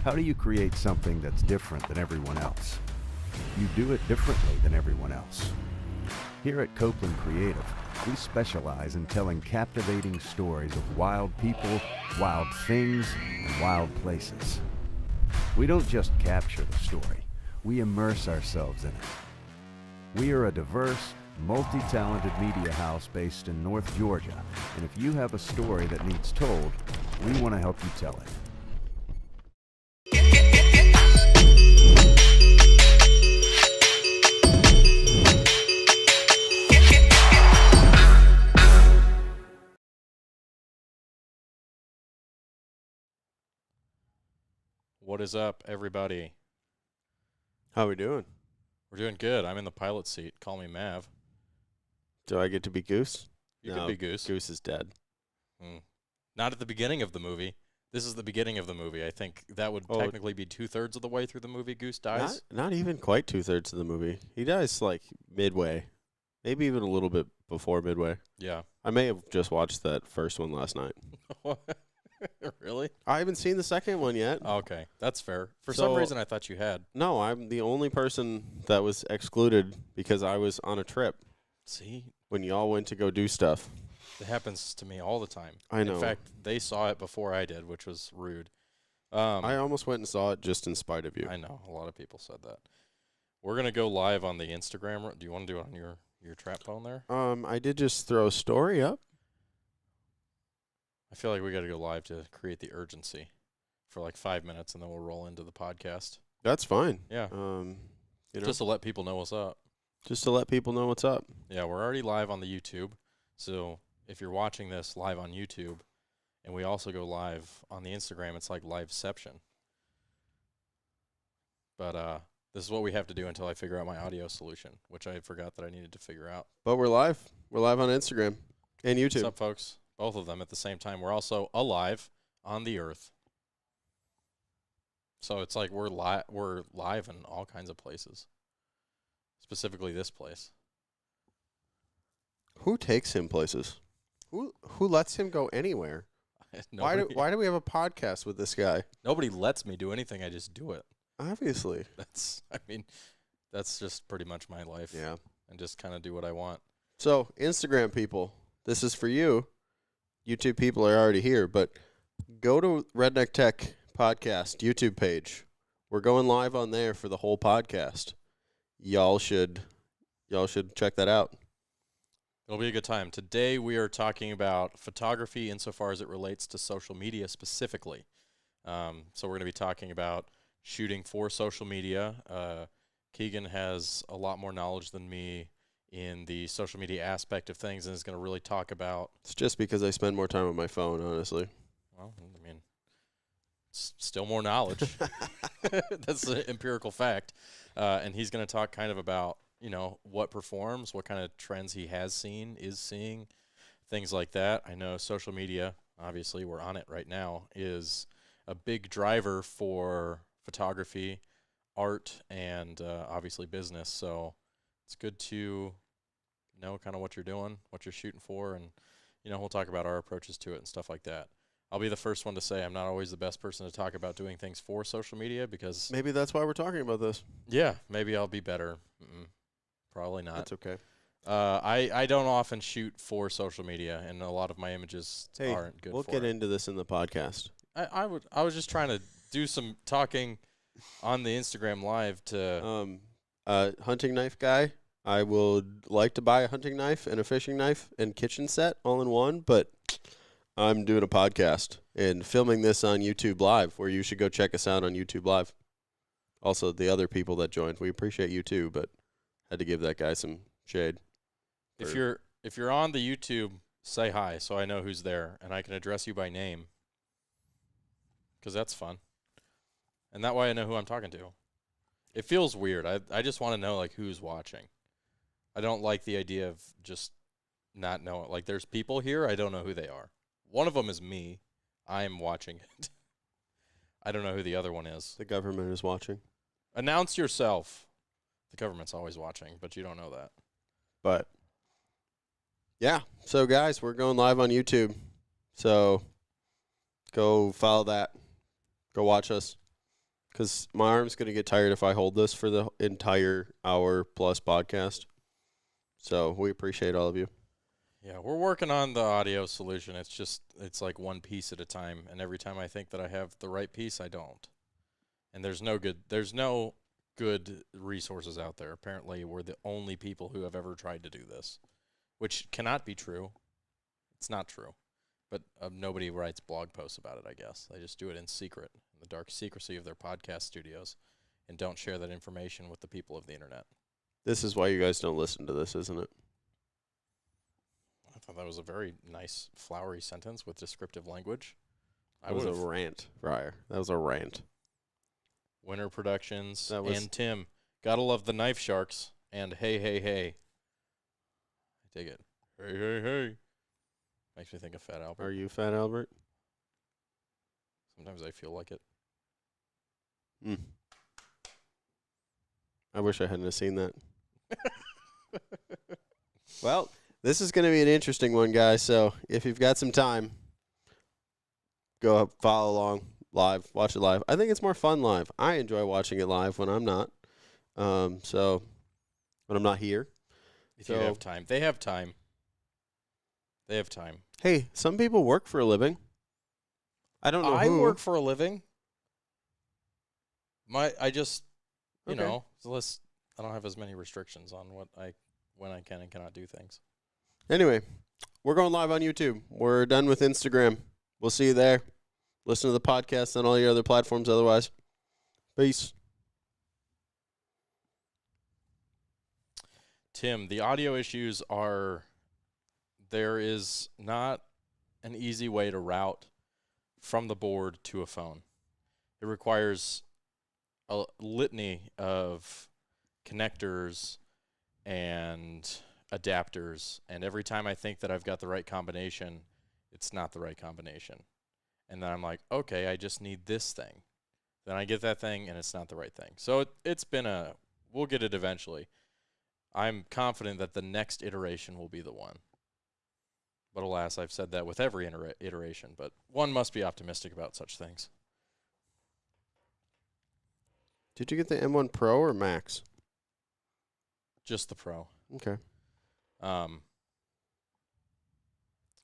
How do you create something that's different than everyone else? You do it differently than everyone else. Here at Copeland Creative, we specialize in telling captivating stories of wild people, wild things, and wild places. We don't just capture the story, we immerse ourselves in it. We are a diverse, multi-talented media house based in North Georgia, and if you have a story that needs told, we want to help you tell it. What is up, everybody? How we doing? We're doing good. I'm in the pilot seat. Call me Mav. Do I get to be Goose? You No, could be Goose. Goose is dead. Not at the beginning of the movie. This is the beginning of the movie. I think that would technically be 2/3 of the way through the movie. Goose dies. Not even quite 2/3 of the movie. He dies like midway. Maybe even a little bit before midway. Yeah. I may have just watched that first one last night. Really? I haven't seen the second one yet. Okay. That's fair. For some reason, I thought you had. No, I'm the only person that was excluded because I was on a trip See? when y'all went to go do stuff. It happens to me all the time. I know. In fact, they saw it before I did, which was rude. I almost went and saw it just in spite of you. I know. A lot of people said that. We're going to go live on the Instagram. Do you want to do it on your trap phone there? I did just throw a story up. I feel like we got to go live to create the urgency for like 5 minutes, and then we'll roll into the podcast. That's fine. Yeah. Just to let people know what's up. Just to let people know what's up. Yeah, we're already live on the YouTube. So if you're watching this live on YouTube, and we also go live on the Instagram, it's like liveception. But this is what we have to do until I figure out my audio solution, which I forgot that I needed to figure out. But we're live. We're live on Instagram and YouTube. What's up, folks? Both of them at the same time. We're also alive on the earth. So it's like we're live in all kinds of places. Specifically this place. Who takes him places? Who lets him go anywhere? Why do we have a podcast with this guy? Nobody lets me do anything. I just do it. Obviously. That's just pretty much my life. Yeah. And just kind of do what I want. So, Instagram people, this is for you. YouTube people are already here, but go to Redneck Tech Podcast YouTube page. We're going live on there for the whole podcast. Y'all should check that out. It'll be a good time. Today we are talking about photography insofar as it relates to social media specifically. So we're going to be talking about shooting for social media. Keegan has a lot more knowledge than me in the social media aspect of things and is going to really talk about... It's just because I spend more time on my phone, honestly. Well, I mean, it's still more knowledge. That's an empirical fact. And he's going to talk kind of about, what performs, what kind of trends he has seen, is seeing, things like that. I know social media, obviously we're on it right now, is a big driver for photography, art, and obviously business. So it's good to know kind of what you're doing, what you're shooting for, and, we'll talk about our approaches to it and stuff like that. I'll be the first one to say I'm not always the best person to talk about doing things for social media because... Maybe that's why we're talking about this. Yeah, maybe I'll be better. Probably not. That's okay. I don't often shoot for social media, and a lot of my images aren't good for it. We'll get into this in the podcast. I was just trying to do some talking on the Instagram Live to... hunting knife guy. I would like to buy a hunting knife and a fishing knife and kitchen set all in one, but I'm doing a podcast and filming this on YouTube Live, where you should go check us out on YouTube Live. Also, the other people that joined, we appreciate you too, but had to give that guy some shade. If you're on the YouTube, say hi so I know who's there and I can address you by name, because that's fun. And that way I know who I'm talking to. It feels weird. I just want to know who's watching. I don't like the idea of just not knowing. There's people here, I don't know who they are. One of them is me. I am watching it. I don't know who the other one is. The government is watching. Announce yourself. The government's always watching, but you don't know that. But, yeah. So, guys, we're going live on YouTube. So, go follow that. Go watch us. because my arm's going to get tired if I hold this for the entire hour-plus podcast. So we appreciate all of you. Yeah, we're working on the audio solution. It's like one piece at a time, and every time I think that I have the right piece, I don't. And there's no good resources out there. Apparently, we're the only people who have ever tried to do this, which cannot be true. It's not true. But nobody writes blog posts about it, I guess. They just do it in secret, in the dark secrecy of their podcast studios, and don't share that information with the people of the internet. This is why you guys don't listen to this, isn't it? I thought that was a very nice, flowery sentence with descriptive language. That was a rant, Briar. That was a rant. Winter Productions and Tim. Gotta love the Knife Sharks and Hey, Hey, Hey. I take it. Hey, hey, hey. Makes me think of Fat Albert. Are you Fat Albert? Sometimes I feel like it. I wish I hadn't have seen that. Well, this is going to be an interesting one, guys. So if you've got some time, go up, follow along live, watch it live. I think it's more fun live. I enjoy watching it live when I'm not. So when I'm not here. If you have time. They have time. They have time. Hey, some people work for a living. I don't know I who. work for a living. I just, you Okay. know, I don't have as many restrictions on when I can and cannot do things. Anyway, we're going live on YouTube. We're done with Instagram. We'll see you there. Listen to the podcast on all your other platforms otherwise. Peace. Tim, the audio issues there is not an easy way to route from the board to a phone. It requires a litany of connectors and adapters, and every time I think that I've got the right combination, it's not the right combination. And then I'm like, okay, I just need this thing. Then I get that thing, and it's not the right thing. So we'll get it eventually. I'm confident that the next iteration will be the one. But alas, I've said that with every iteration, but one must be optimistic about such things. Did you get the M1 Pro or Max? Just the Pro. Okay.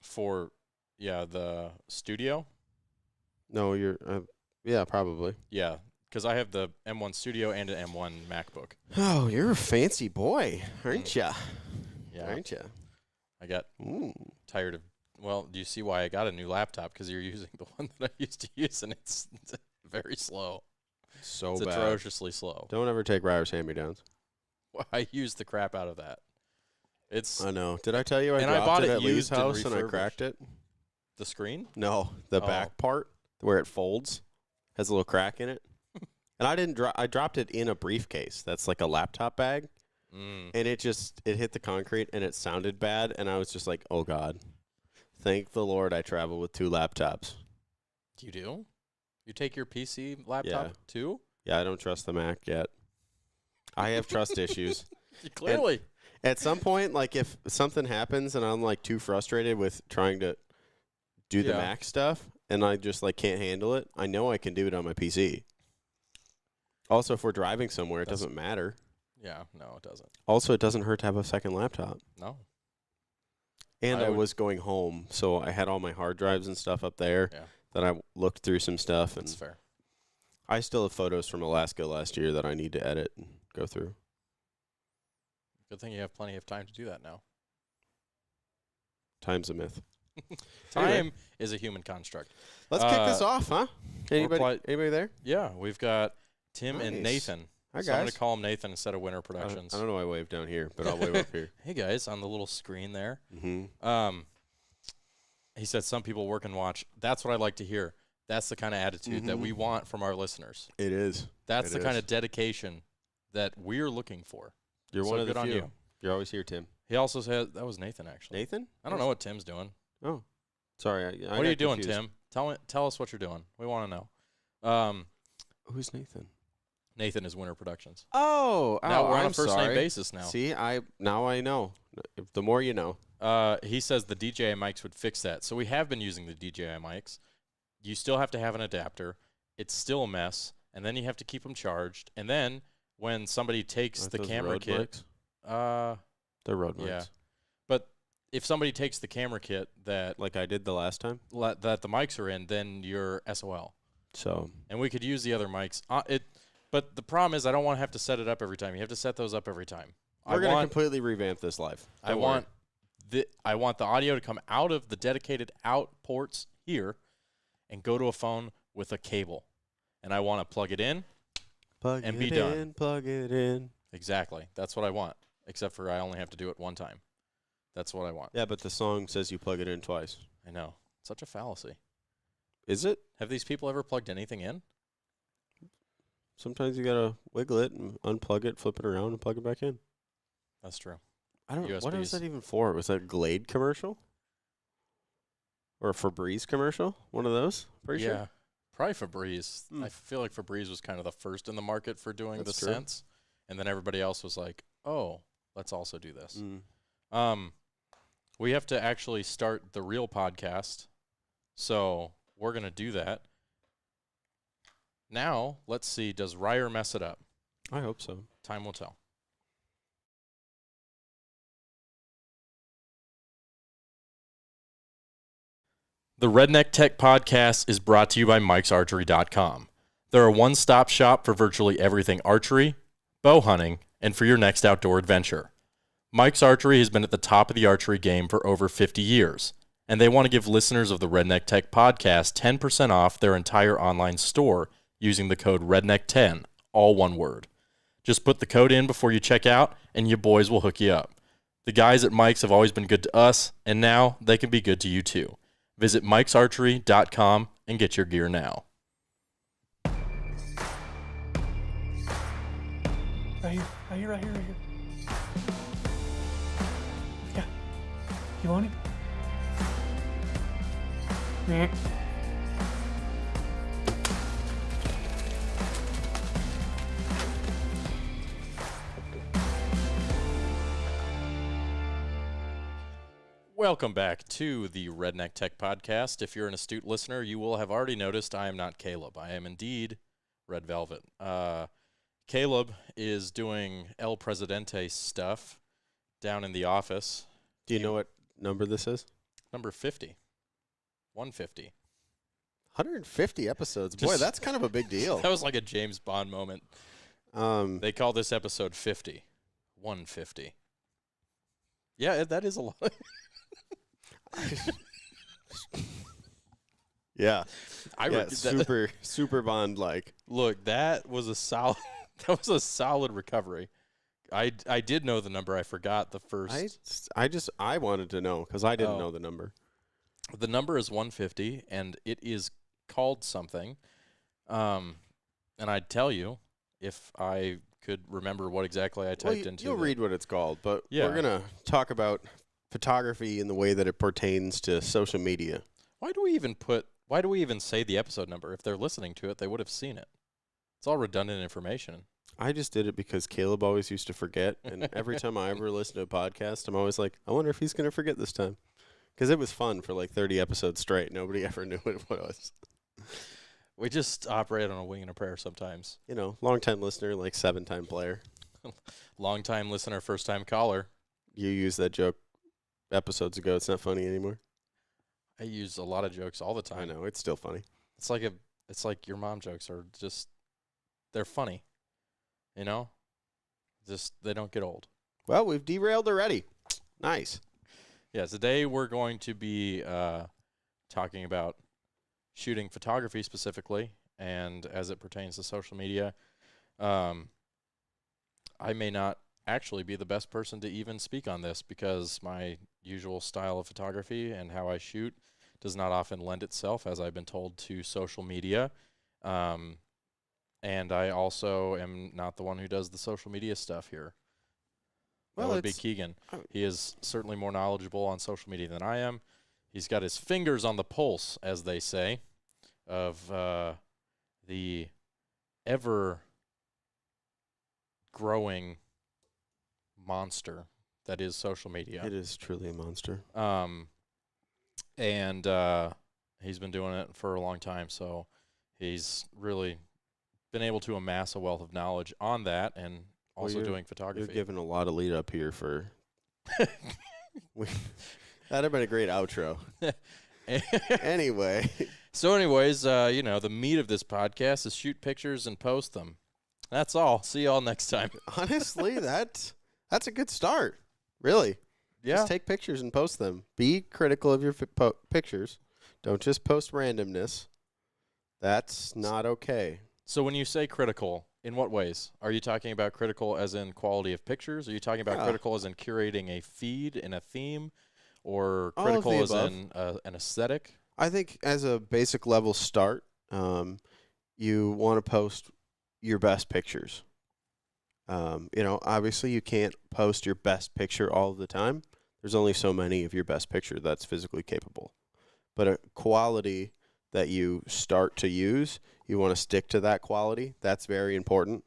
For the studio. No, you're. Yeah, probably. Yeah, because I have the M1 Studio and an M1 MacBook. Oh, you're a fancy boy, aren't ya? Yeah, Aren't ya? I got tired of. Well, do you see why I got a new laptop? Because you're using the one that I used to use, and it's very slow. So It's bad. atrociously slow. Don't ever take Ryer's hand-me-downs. I used the crap out of that. I know. Did I tell you I And I dropped bought it it at Lee's used and house and I refurbished. cracked it? The screen? No, the Oh. back part where it folds has a little crack in it. And I didn't. I dropped it in a briefcase. That's like a laptop bag, and it hit the concrete and it sounded bad. And I was just like, oh God, thank the Lord I travel with 2 laptops. You do? You take your PC laptop Yeah. too? Yeah, I don't trust the Mac yet. I have trust issues. Clearly. At some point, like if something happens and I'm like too frustrated with trying to do the Yeah. Mac stuff and I just like can't handle it, I know I can do it on my PC. Also, if we're driving somewhere, it doesn't matter. Yeah, no, it doesn't. Also, it doesn't hurt to have a second laptop. No. And I I would- was going home, so I had all my hard drives and stuff up there. Yeah. That I looked through some stuff, and That's fair. I still have photos from Alaska last year that I need to edit and go through. Good thing you have plenty of time to do that now. Time's a myth. Time Anyway. is a human construct. Let's kick this off, huh? Anybody there? Yeah, we've got Tim and Nice. Nathan. Hi, So I'm going guys. to call him Nathan instead of Winter I Productions. don't know why I wave down here, but I'll wave up here. Hey, guys, on the little screen there. Mm-hmm. He said some people work and watch. That's what I like to hear. That's the kind of attitude that we want from our listeners. It is. That's It the kind is. of dedication that we're looking for. You're So one of good the on few. you. You're always here, Tim. He also said that was Nathan, actually. Nathan? I don't know what Tim's doing. Oh, sorry. I What are you got doing, confused. Tim? Tell us what you're doing. We want to know. Who's Nathan? Nathan is Winter Productions. Oh, Now we're on I'm a first sorry. name basis now. See, now I know. The more you know. He says the DJI mics would fix that. So we have been using the DJI mics. You still have to have an adapter. It's still a mess. and then you have to keep them charged. And then when somebody takes Aren't the those camera Rode kit, mics? They're Rode mics. yeah. But if somebody takes the camera kit that Like I did the last time. that the mics are in, then you're SOL. So And we could use the other mics. But the problem is I don't want to have to set it up every time. You have to set those up every time. we're going to completely revamp this live. I want the audio to come out of the dedicated out ports here and go to a phone with a cable. And I want to plug it in and be done. Plug it in. Exactly. That's what I want. Except for I only have to do it one time. That's what I want. Yeah, but the song says you plug it in twice. I know. Such a fallacy. Is it? Have these people ever plugged anything in? Sometimes you got to wiggle it and unplug it, flip it around, and plug it back in. That's true. I don't know. What was USBs. that even for? Was that a Glade commercial? Or a Febreze commercial? One of those? Pretty yeah. sure. Probably Febreze. Hmm. I feel like Febreze was kind of the first in the market for doing That's the true. scents. And then everybody else was like, oh, let's also do this. Mm. We have to actually start the real podcast. So we're going to do that. Now, let's see, does Ryer mess it up? I hope so. Time will tell. The Redneck Tech Podcast is brought to you by Mike'sArchery.com. They're a one-stop shop for virtually everything archery, bow hunting, and for your next outdoor adventure. Mike's Archery has been at the top of the archery game for over 50 years, and they want to give listeners of the Redneck Tech Podcast 10% off their entire online store using the code REDNECK10, all one word. Just put the code in before you check out, and your boys will hook you up. The guys at Mike's have always been good to us, and now they can be good to you too. Visit Mike'sArchery.com and get your gear now. Right here, right here, right here, right here. Yeah. You want him? Meh. Welcome back to the Redneck Tech Podcast. If you're an astute listener, you will have already noticed I am not Caleb. I am indeed Red Velvet. Caleb is doing El Presidente stuff down in the office. Do you know what number this is? Number 50. 150. 150 episodes. Boy, Just- that's kind of a big deal. That was like a James Bond moment. They call this episode 50. 150. Yeah, that is a lot. Yeah. I Yeah, re- that- super Bond like. Look, that was a solid. That was a solid recovery. I did know the number. I forgot the first. I wanted to know because I didn't Oh. know the number. The number is 150, and it is called something. And I'd tell you if I could remember what exactly I typed into. You'll the- read what it's called, but Yeah. we're gonna talk about photography in the way that it pertains to social media. Why do we even say the episode number? If they're listening to it, they would have seen it. It's all redundant information. I just did it because Caleb always used to forget, and every time I ever listen to a podcast, I'm always like, I wonder if he's gonna forget this time, because it was fun for like 30 episodes straight. Nobody ever knew what it was. We just operate on a wing and a prayer sometimes. You know, long-time listener, like 7-time player. Long-time listener, first-time caller. You used that joke episodes ago. It's not funny anymore. I use a lot of jokes all the time. I know, it's still funny. It's like your mom jokes are just, they're funny. You know? Just, they don't get old. Well, we've derailed already. Nice. Yeah, today we're going to be talking about shooting photography specifically, and as it pertains to social media. I may not actually be the best person to even speak on this because my usual style of photography and how I shoot does not often lend itself, as I've been told, to social media. And I also am not the one who does the social media stuff here. Well, That would be it's- Keegan. I- He is certainly more knowledgeable on social media than I am. He's got his fingers on the pulse, as they say, of the ever-growing monster that is social media. It is truly a monster. And he's been doing it for a long time, so he's really been able to amass a wealth of knowledge on that, and also doing You're photography. giving a lot of lead up here for. That'd have been a great outro. Anyway. So anyways, the meat of this podcast is shoot pictures and post them. That's all. See y'all next time. Honestly, that's a good start. Really. Yeah. Just take pictures and post them. Be critical of your pictures. Don't just post randomness. That's not okay. So when you say critical, in what ways? Are you talking about critical as in quality of pictures? Are you talking about critical as in curating a feed and a theme? Or critical as in an aesthetic? I think as a basic level start, you want to post your best pictures. Obviously you can't post your best picture all the time. There's only so many of your best picture that's physically capable. But a quality that you start to use, you want to stick to that quality. That's very important.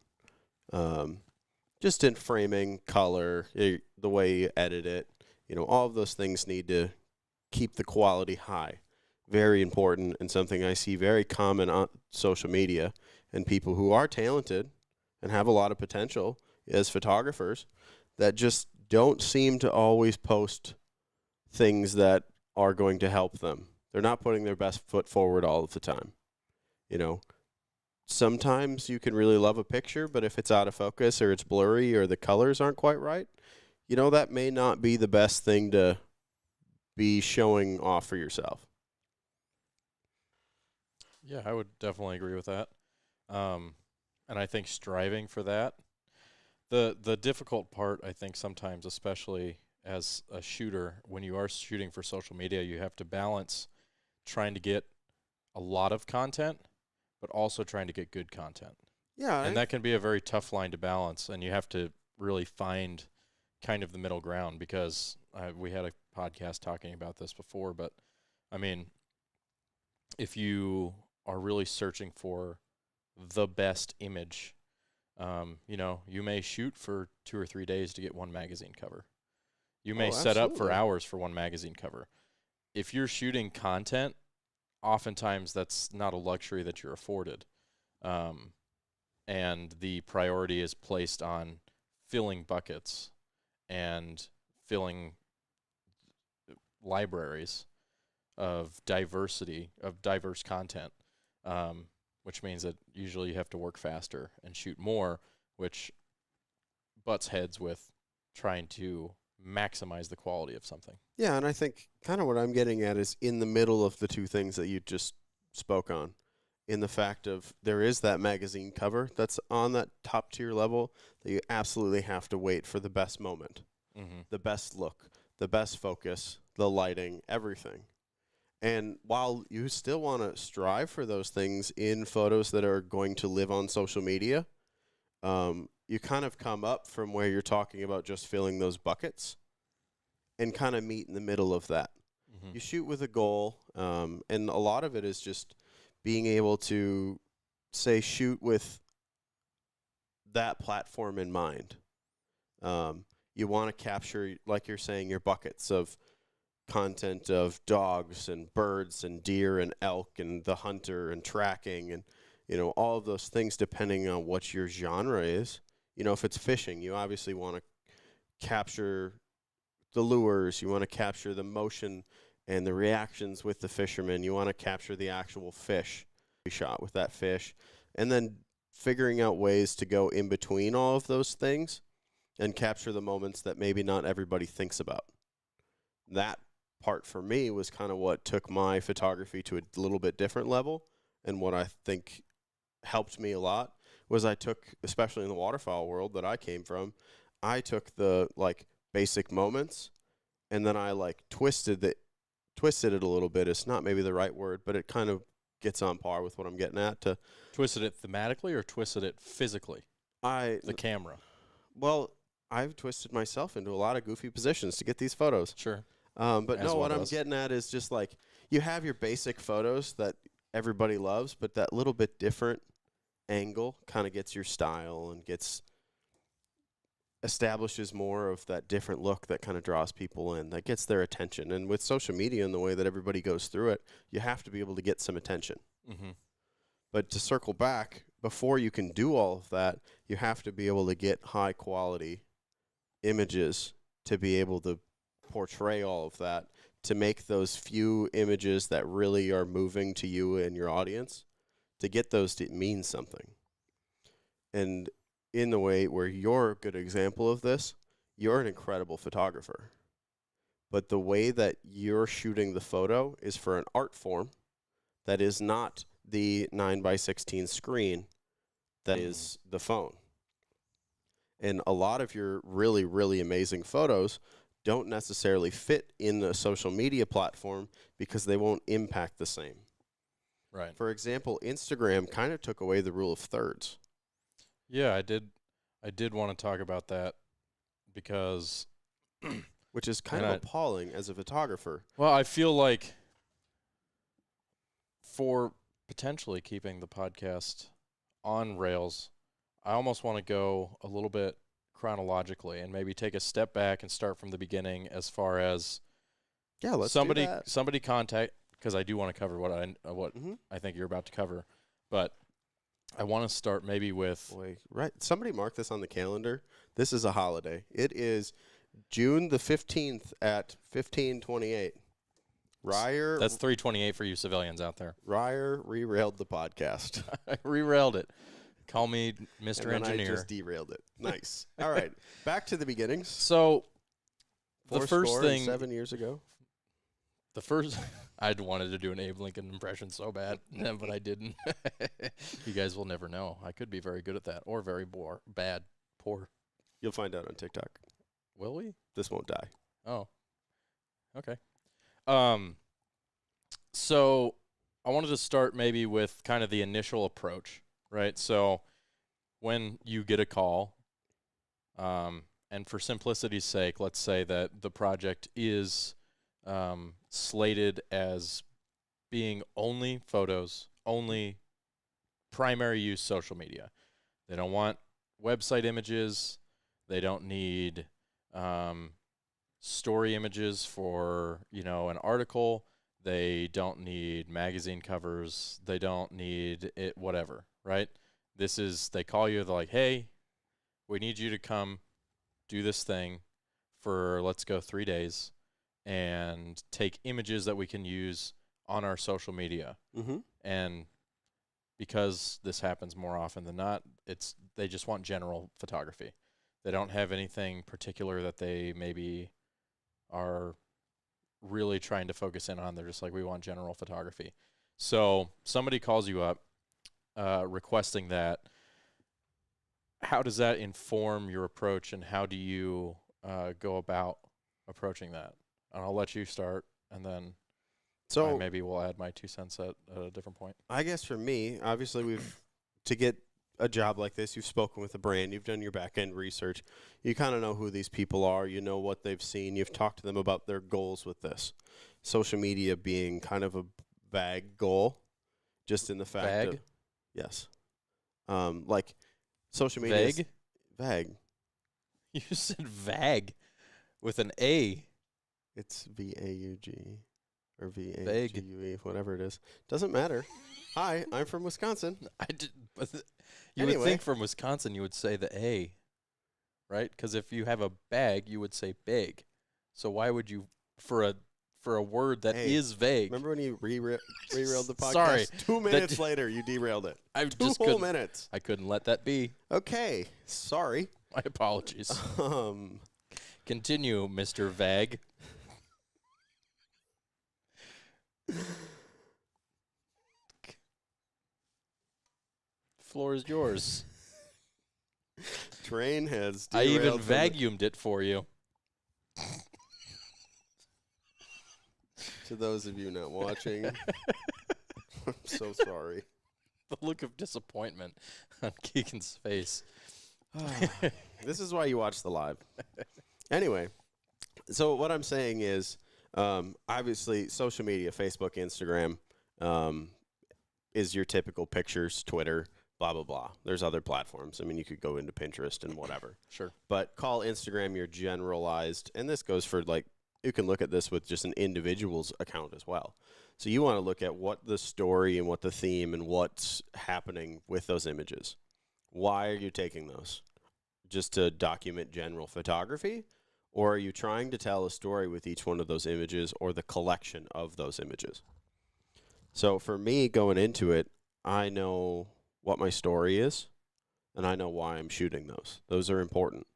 Just in framing, color, the way you edit it, all of those things need to keep the quality high. Very important, and something I see very common on social media, and people who are talented and have a lot of potential as photographers that just don't seem to always post things that are going to help them. They're not putting their best foot forward all of the time. Sometimes you can really love a picture, but if it's out of focus or it's blurry or the colors aren't quite right, that may not be the best thing to be showing off for yourself. Yeah, I would definitely agree with that. And I think striving for that, the difficult part, I think sometimes, especially as a shooter, when you are shooting for social media, you have to balance trying to get a lot of content, but also trying to get good content. Yeah. And that can be a very tough line to balance, and you have to really find kind of the middle ground, because we had a podcast talking about this before, but I mean, if you are really searching for the best image, you may shoot for 2 or 3 days to get one magazine cover. You may set up for hours for one magazine cover. If you're shooting content, oftentimes that's not a luxury that you're afforded. And the priority is placed on filling buckets and filling libraries of diversity, of diverse content, which means that usually you have to work faster and shoot more, which butts heads with trying to maximize the quality of something. Yeah, and I think kind of what I'm getting at is in the middle of the two things that you just spoke on, in the fact of there is that magazine cover that's on that top tier level that you absolutely have to wait for the best moment, the best look, the best focus, the lighting, everything. And while you still want to strive for those things in photos that are going to live on social media, you kind of come up from where you're talking about just filling those buckets and kind of meet in the middle of that. You shoot with a goal, and a lot of it is just being able to, say, shoot with that platform in mind. You want to capture, like you're saying, your buckets of content of dogs and birds and deer and elk and the hunter and tracking and, all of those things depending on what your genre is. If it's fishing, you obviously want to capture the lures. You want to capture the motion and the reactions with the fishermen. You want to capture the actual fish shot with that fish. And then figuring out ways to go in between all of those things and capture the moments that maybe not everybody thinks about. That part for me was kind of what took my photography to a little bit different level, and what I think helped me a lot was I took, especially in the waterfowl world that I came from, I took the basic moments and then I twisted it a little bit. It's not maybe the right word, but it kind of gets on par with what I'm getting at. To twisted it thematically or twisted it physically? The camera. Well, I've twisted myself into a lot of goofy positions to get these photos. Sure. But no, what I'm getting at is just you have your basic photos that everybody loves, but that little bit different angle kind of gets your style and establishes more of that different look that kind of draws people in, that gets their attention. And with social media and the way that everybody goes through it, you have to be able to get some attention. But to circle back, before you can do all of that, you have to be able to get high quality images to be able to portray all of that, to make those few images that really are moving to you and your audience, to get those to mean something. And in the way where you're a good example of this, you're an incredible photographer. But the way that you're shooting the photo is for an art form that is not the 9x16 screen that is the phone. And a lot of your really, really amazing photos don't necessarily fit in a social media platform because they won't impact the same. Right. For example, Instagram kind of took away the rule of thirds. Yeah, I did want to talk about that because Which is kind And of appalling as a photographer. well, I feel like for potentially keeping the podcast on rails, I almost want to go a little bit chronologically and maybe take a step back and start from the beginning as far as Yeah, let's somebody do that. somebody contact, because I do want to cover what Mhm. I think you're about to cover, but I want to start maybe with Boy, right. Somebody mark this on the calendar. This is a holiday. It is June the 15th at 15:28. Ryer that's 328 for you civilians out there. Ryer re-railed the podcast. I re-railed it. Call me Mr. And then I Engineer. just derailed it. Nice. All right. Back to the beginnings. So the first 4 thing 7 years ago. The first, I'd wanted to do an Abe Lincoln impression so bad, but I didn't. You guys will never know. I could be very good at that, or very poor. You'll find out on TikTok. Will we? This won't die. Oh, okay. So I wanted to start maybe with kind of the initial approach, right? So when you get a call, and for simplicity's sake, let's say that the project is slated as being only photos, only primary use social media. They don't want website images. They don't need story images for, an article. They don't need magazine covers. They don't need it, whatever, right? They call you, they're like, hey, we need you to come do this thing for, let's go 3 days, and take images that we can use on our social media. Mm-hmm. And because this happens more often than not, they just want general photography. They don't have anything particular that they maybe are really trying to focus in on. They're just like, we want general photography. So somebody calls you up requesting that. How does that inform your approach, and how do you go about approaching that? And I'll let you start, and then maybe we'll add my 2 cents at a different point. I guess for me, obviously to get a job like this, you've spoken with a brand, you've done your back-end research, you kind of know who these people are, you know what they've seen, you've talked to them about their goals with this. Social media being kind of a vague goal, just in the fact Vague? of, yes. Like social media is Vague? vague. You said vague with an A. It's V-A-U-G or Vague. V-A-G-U-E, whatever it is. Doesn't matter. Hi, I'm from Wisconsin. I did, but you would Anyway. think from Wisconsin you would say the A, right? Because if you have a bag, you would say big. So why would you, for a word that is Hey, vague? Remember when you re-railed the podcast? Sorry. 2 minutes later, you derailed it. I 2 just whole couldn't. minutes. I couldn't let that be. Okay, sorry. My apologies. Continue, Mr. Vague. Floor is yours. Train has I even derailed from the- vacuumed it for you. To those of you not watching, I'm so sorry. The look of disappointment on Keegan's face. This is why you watch the live. Anyway, so what I'm saying is, obviously, social media, Facebook, Instagram, is your typical pictures, Twitter, blah, blah, blah. There's other platforms. I mean, you could go into Pinterest and whatever. Sure. But call Instagram your generalized, and this goes for, like, you can look at this with just an individual's account as well. So you want to look at what the story and what the theme and what's happening with those images. Why are you taking those? Just to document general photography? Or are you trying to tell a story with each one of those images or the collection of those images? So for me, going into it, I know what my story is, and I know why I'm shooting those. Those are important.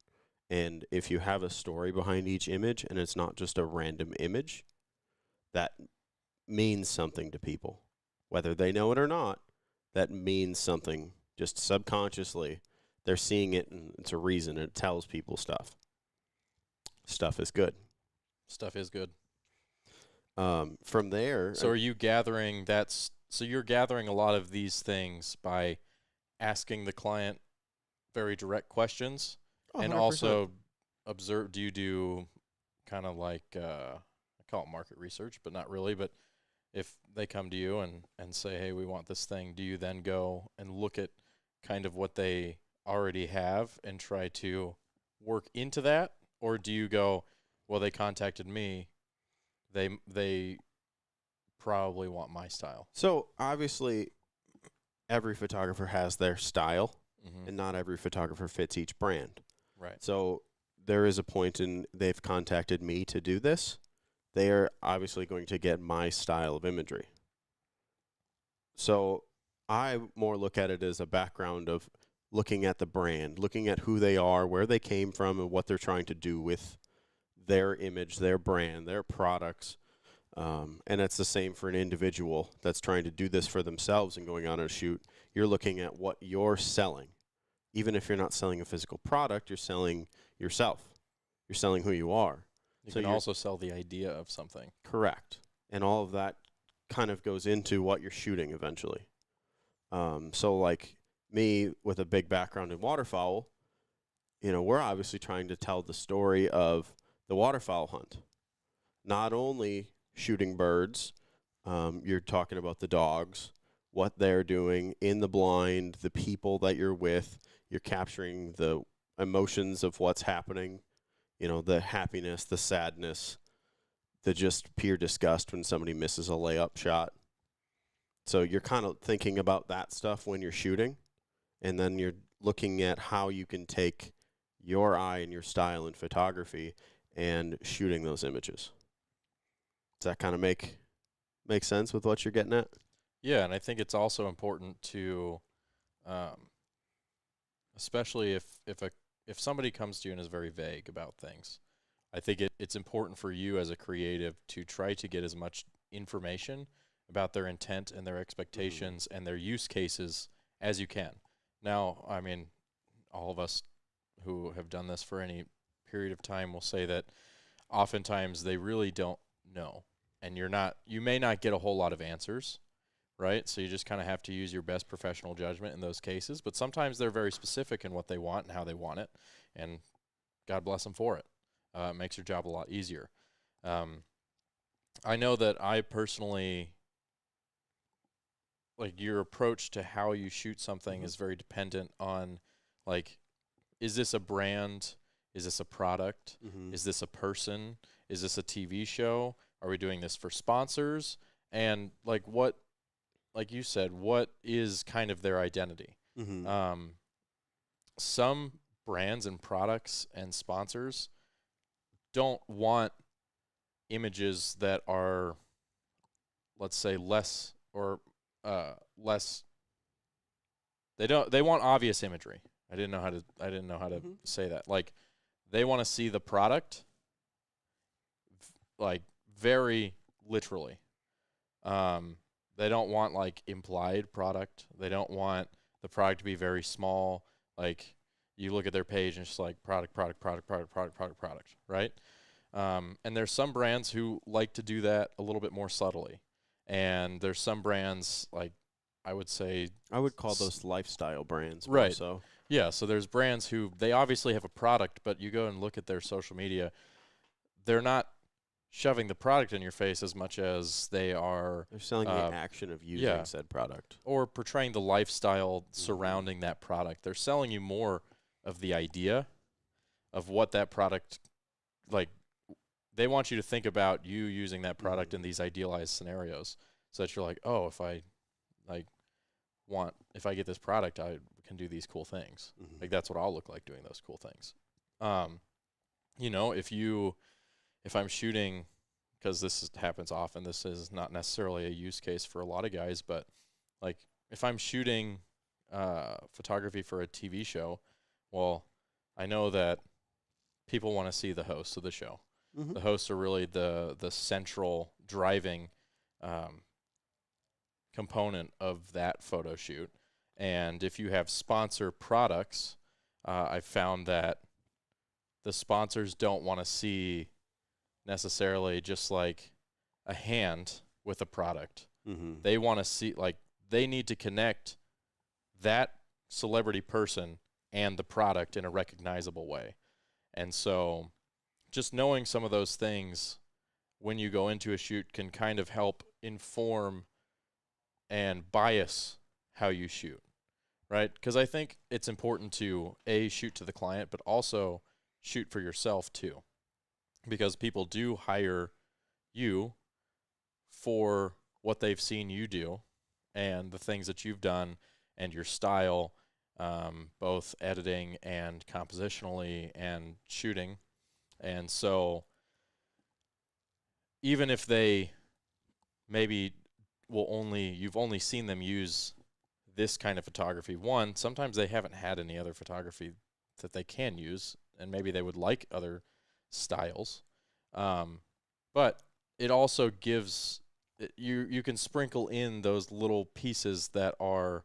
And if you have a story behind each image and it's not just a random image, that means something to people. Whether they know it or not, that means something just subconsciously. They're seeing it and it's a reason. It tells people stuff. Stuff is good. Stuff is good. From there. So are you gathering so you're gathering a lot of these things by asking the client very direct questions and 100%. also do you do kind of like, I call it market research, but not really, but if they come to you and say, hey, we want this thing, do you then go and look at kind of what they already have and try to work into that? Or do you go, well, they contacted me, they probably want my style? So obviously, every photographer has their style, Mm-hmm. and not every photographer fits each brand. Right. So there is a point in they've contacted me to do this. They are obviously going to get my style of imagery. So I more look at it as a background of looking at the brand, looking at who they are, where they came from, and what they're trying to do with their image, their brand, their products. And it's the same for an individual that's trying to do this for themselves and going on a shoot. You're looking at what you're selling. Even if you're not selling a physical product, you're selling yourself. You're selling who you are. You So can you're also sell the idea of something. correct. And all of that kind of goes into what you're shooting eventually. So like me with a big background in waterfowl, we're obviously trying to tell the story of the waterfowl hunt. Not only shooting birds, you're talking about the dogs, what they're doing in the blind, the people that you're with. You're capturing the emotions of what's happening, the happiness, the sadness, the just pure disgust when somebody misses a layup shot. So you're kind of thinking about that stuff when you're shooting, and then you're looking at how you can take your eye and your style in photography and shooting those images. Does that kind of make sense with what you're getting at? Yeah, and I think it's also important to, especially if somebody comes to you and is very vague about things, I think it's important for you as a creative to try to get as much information about their intent and their expectations and their use cases as you can. Now, I mean, all of us who have done this for any period of time will say that oftentimes they really don't know, and you may not get a whole lot of answers, right? So you just kind of have to use your best professional judgment in those cases, but sometimes they're very specific in what they want and how they want it, and God bless them for it. It makes your job a lot easier. I know that I personally, like, your approach to how you shoot something is very dependent on, like, is this a brand? Is this a product? Mm-hmm. Is this a person? Is this a TV show? Are we doing this for sponsors? And like you said, what is kind of their identity? Mm-hmm. Some brands and products and sponsors don't want images that are, let's say, less. They want obvious imagery. I didn't know how to say that. Like, they want to see the product like very literally. They don't want like implied product. They don't want the product to be very small. Like, you look at their page and it's just like product, right? And there's some brands who like to do that a little bit more subtly. And there's some brands, like, I would call those lifestyle brands. Right. So yeah, so there's brands who they obviously have a product, but you go and look at their social media, they're not shoving the product in your face as much as they're selling the action of using said product. Or portraying the lifestyle surrounding that product. They're selling you more of the idea of what that product, like, they want you to think about you using that product in these idealized scenarios, so that you're like, oh, if I get this product, I can do these cool things. Like that's what I'll look like doing those cool things. You know, if I'm shooting, because happens often, this is not necessarily a use case for a lot of guys, but like if I'm shooting photography for a TV show, well, I know that people want to see the hosts of the show. The hosts are really the central driving component of that photo shoot. And if you have sponsor products, I've found that the sponsors don't want to see necessarily just like a hand with a product. They want to see, like, they need to connect that celebrity person and the product in a recognizable way. And so just knowing some of those things when you go into a shoot can kind of help inform and bias how you shoot, right? Because I think it's important to, A, shoot to the client, but also shoot for yourself too. Because people do hire you for what they've seen you do and the things that you've done and your style, both editing and compositionally and shooting. And so even if they maybe you've only seen them use this kind of photography, one, sometimes they haven't had any other photography that they can use, and maybe they would like other styles. But it also gives, you can sprinkle in those little pieces that are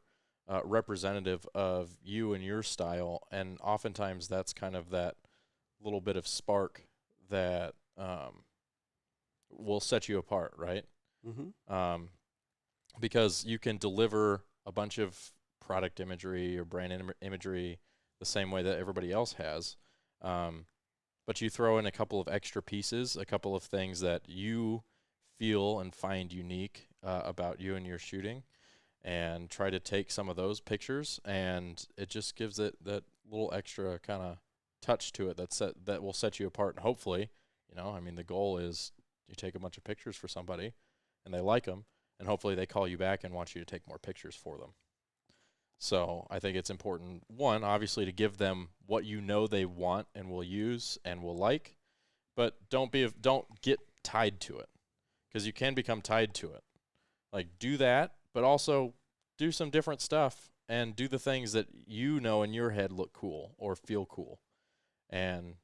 representative of you and your style, and oftentimes that's kind of that little bit of spark that will set you apart, right? Because you can deliver a bunch of product imagery or brand imagery the same way that everybody else has, but you throw in a couple of extra pieces, a couple of things that you feel and find unique about you and your shooting, and try to take some of those pictures, and it just gives it that little extra kind of touch to it that will set you apart. And hopefully, I mean, the goal is you take a bunch of pictures for somebody and they like them, and hopefully they call you back and want you to take more pictures for them. So I think it's important, one, obviously, to give them what they want and will use and will like, but don't get tied to it, because you can become tied to it. Like, do that, but also do some different stuff and do the things that in your head look cool or feel cool, and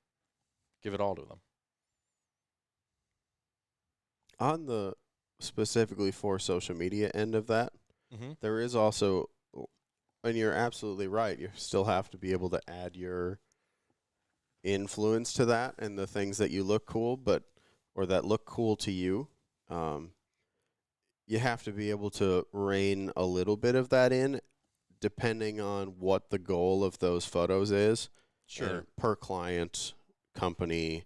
give it all to them. On the specifically for social media end of that, there is also, and you're absolutely right, you still have to be able to add your influence to that and the things that you look cool, or that look cool to you. You have to be able to rein a little bit of that in, depending on what the goal of those photos is. Sure. Per client, company,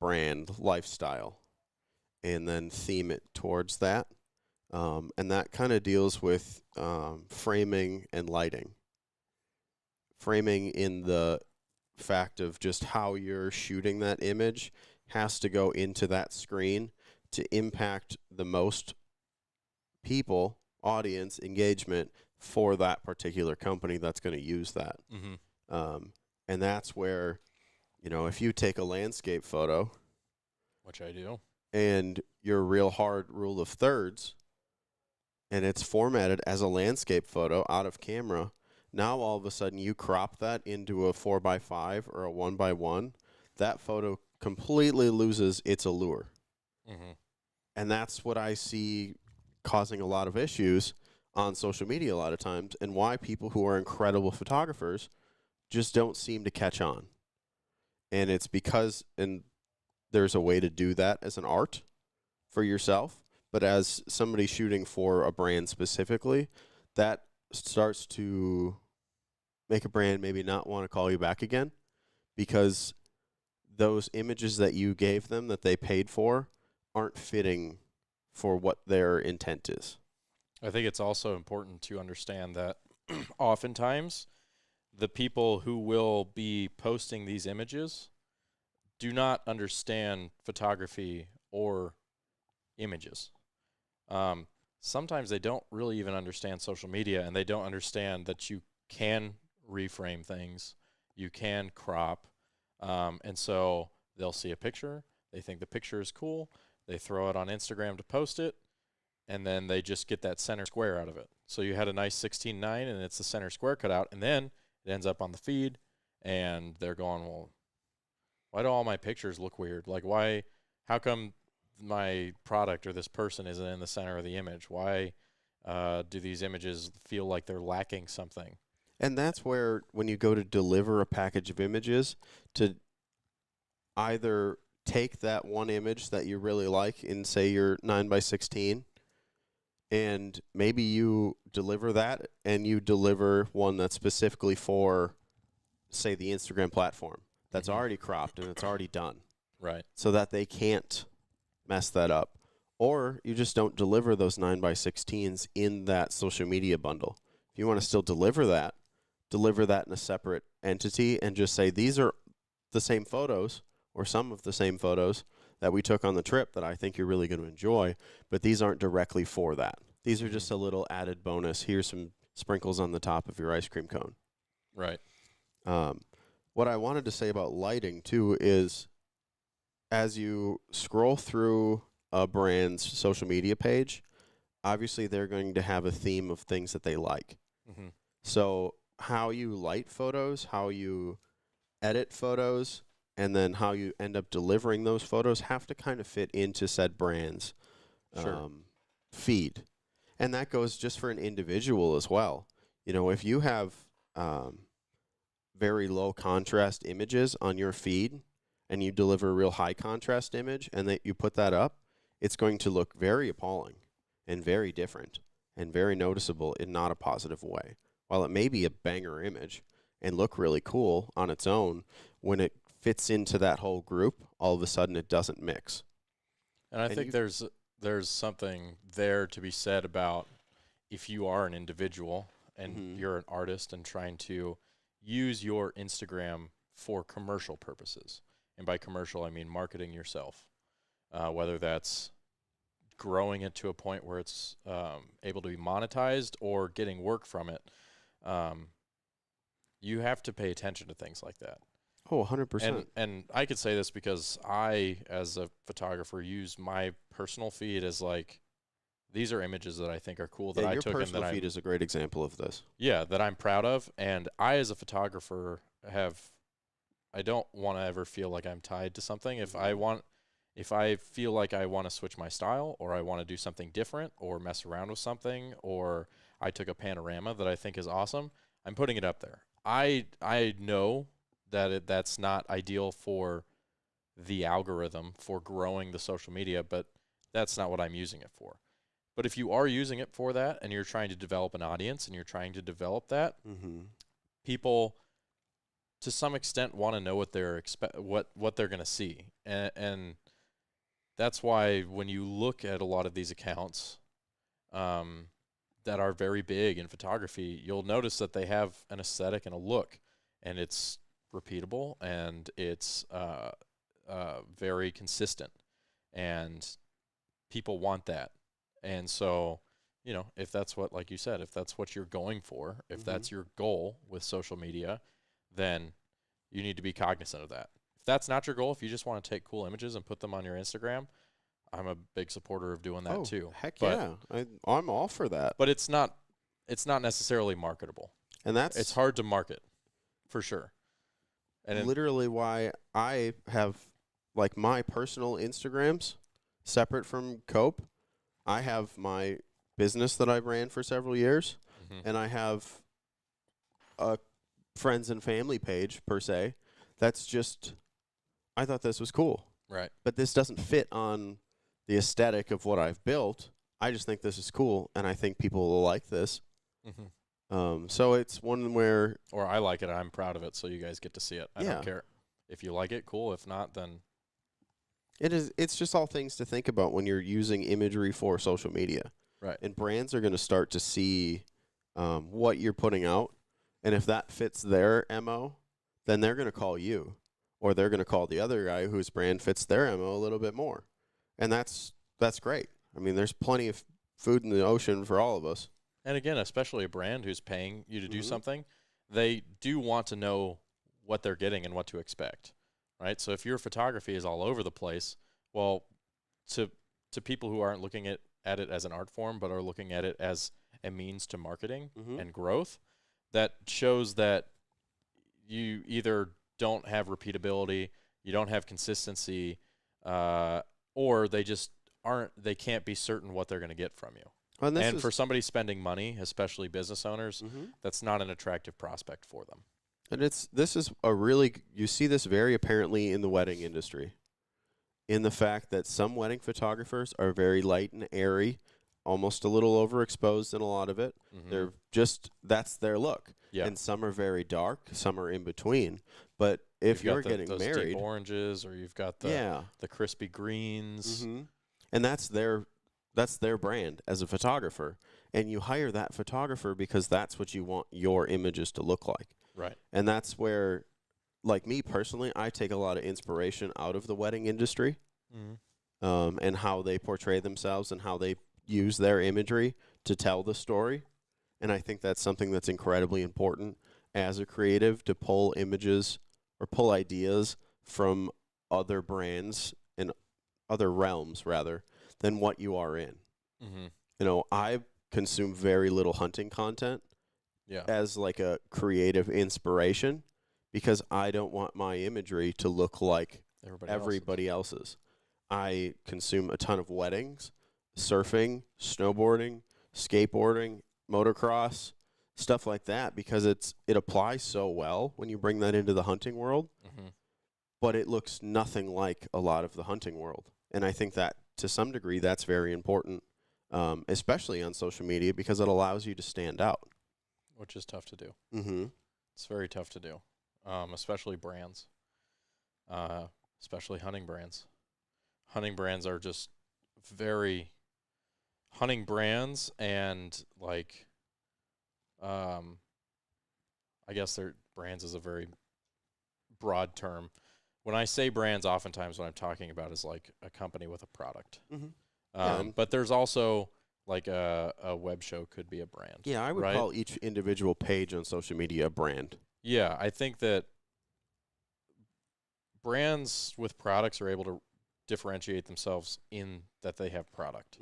brand, lifestyle, and then theme it towards that. And that kind of deals with framing and lighting. Framing in the fact of just how you're shooting that image has to go into that screen to impact the most people, audience, engagement for that particular company that's going to use that. And that's where, if you take a landscape photo, Which I do, and your real hard rule of thirds, and it's formatted as a landscape photo out of camera, now all of a sudden you crop that into a 4x5 or a 1x1, that photo completely loses its allure. And that's what I see causing a lot of issues on social media a lot of times, and why people who are incredible photographers just don't seem to catch on. And it's because, and there's a way to do that as an art for yourself, but as somebody shooting for a brand specifically, that starts to make a brand maybe not want to call you back again, because those images that you gave them that they paid for aren't fitting for what their intent is. I think it's also important to understand that oftentimes the people who will be posting these images do not understand photography or images. Sometimes they don't really even understand social media, and they don't understand that you can reframe things, you can crop, and so they'll see a picture, they think the picture is cool, they throw it on Instagram to post it, and then they just get that center square out of it. So you had a nice 16:9, and it's the center square cut out, and then it ends up on the feed, and they're going, well, why do all my pictures look weird? Like, why, how come my product or this person isn't in the center of the image? Why do these images feel like they're lacking something? And that's where, when you go to deliver a package of images, to either take that one image that you really like in, say, your 9x16, and maybe you deliver that, and you deliver one that's specifically for, say, the Instagram platform, that's already cropped and it's already done, Right. so that they can't mess that up. Or you just don't deliver those 9x16s in that social media bundle. If you want to still deliver that in a separate entity and just say, these are the same photos or some of the same photos that we took on the trip that I think you're really going to enjoy, but these aren't directly for that. These are just a little added bonus. Here's some sprinkles on the top of your ice cream cone. Right. What I wanted to say about lighting, too, is as you scroll through a brand's social media page, obviously they're going to have a theme of things that they like. Mm-hmm. So how you light photos, how you edit photos, and then how you end up delivering those photos have to kind of fit into said brand's feed. And that goes just for an individual as well. You know, if you have very low contrast images on your feed and you deliver a real high contrast image and that you put that up, it's going to look very appalling and very different and very noticeable in not a positive way. While it may be a banger image and look really cool on its own, when it fits into that whole group, all of a sudden it doesn't mix. And I think there's something there to be said about if you are an individual and you're an artist and trying to use your Instagram for commercial purposes. And by commercial, I mean marketing yourself, whether that's growing it to a point where it's able to be monetized or getting work from it. You have to pay attention to things like that. Oh, 100%. And I could say this because I, as a photographer, use my personal feed as like, these are images that I think are cool that I took. Your and that personal feed is a great example of this. Yeah, that I'm proud of. And I, as a photographer, I don't want to ever feel like I'm tied to something. If I feel like I want to switch my style, or I want to do something different, or mess around with something, or I took a panorama that I think is awesome, I'm putting it up there. I know that that's not ideal for the algorithm for growing the social media, but that's not what I'm using it for. But if you are using it for that and you're trying to develop an audience and you're trying to develop that, people to some extent want to know what they're what they're going to see. And that's why when you look at a lot of these accounts that are very big in photography, you'll notice that they have an aesthetic and a look, and it's repeatable and it's very consistent, and people want that. And so, you know, if that's what, like you said, if that's what you're going for, if that's your goal with social media, then you need to be cognizant of that. If that's not your goal, if you just want to take cool images and put them on your Instagram, I'm a big supporter of doing that too. Heck yeah. I'm all for that. But it's not necessarily marketable. And it's hard to market, for sure. And literally why I have like my personal Instagrams separate from Cope. I have my business that I ran for several years, and I have a friends and family page, per se. That's just, I thought this was cool. Right. But this doesn't fit on the aesthetic of what I've built. I just think this is cool, and I think people will like this. So it's one where... Or I like it, I'm proud of it, so you guys get to see it. I don't care. If you like it, cool. If not, then... It's just all things to think about when you're using imagery for social media. Right. And brands are going to start to see what you're putting out. And if that fits their MO, then they're going to call you. or they're going to call the other guy whose brand fits their MO a little bit more. And that's great. I mean, there's plenty of food in the ocean for all of us. And again, especially a brand who's paying you to do Mhm. something, they do want to know what they're getting and what to expect, right? So if your photography is all over the place, well, to people who aren't looking at it as an art form, but are looking at it as a means to marketing Mhm. and growth, that shows that you either don't have repeatability, you don't have consistency, or they just they can't be certain what they're going to get from you. And For somebody spending money, especially business owners, Mhm. that's not an attractive prospect for them. And this is a really, you see this very apparently in the wedding industry, in the fact that some wedding photographers are very light and airy, almost a little overexposed in a lot of it. They're just, that's their look. Yeah. And some are very dark, some are in between. But if You've you're got getting those married, deep oranges, or you've got the yeah, crispy greens. and that's their brand as a photographer, and you hire that photographer because that's what you want your images to look like. Right. And that's where, like me personally, I take a lot of inspiration out of the wedding industry, and how they portray themselves and how they use their imagery to tell the story. And I think that's something that's incredibly important as a creative, to pull images or pull ideas from other brands and other realms rather than what you are in. You know, I consume very little hunting content Yeah. as like a creative inspiration because I don't want my imagery to look like everybody else's. I consume a ton of weddings, surfing, snowboarding, skateboarding, motocross, stuff like that, because it applies so well when you bring that into the hunting world, but it looks nothing like a lot of the hunting world. And I think that to some degree that's very important, especially on social media, because it allows you to stand out. Which is tough to do. Mm-hmm. It's very tough to do, especially brands, especially hunting brands. Hunting brands are just hunting brands, and like, I guess their brands is a very broad term. When I say brands, oftentimes what I'm talking about is like a company with a product. But there's also like a web show could be a brand. Yeah, I would right? call each individual page on social media a brand. Yeah, I think that brands with products are able to differentiate themselves in that they have product.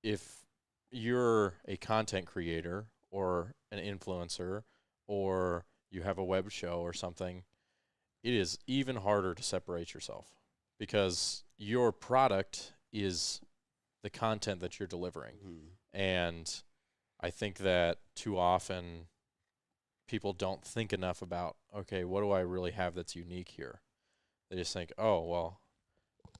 If you're a content creator or an influencer, or you have a web show or something, it is even harder to separate yourself because your product is the content that you're delivering. And I think that too often people don't think enough about, okay, what do I really have that's unique here? They just think, oh, well,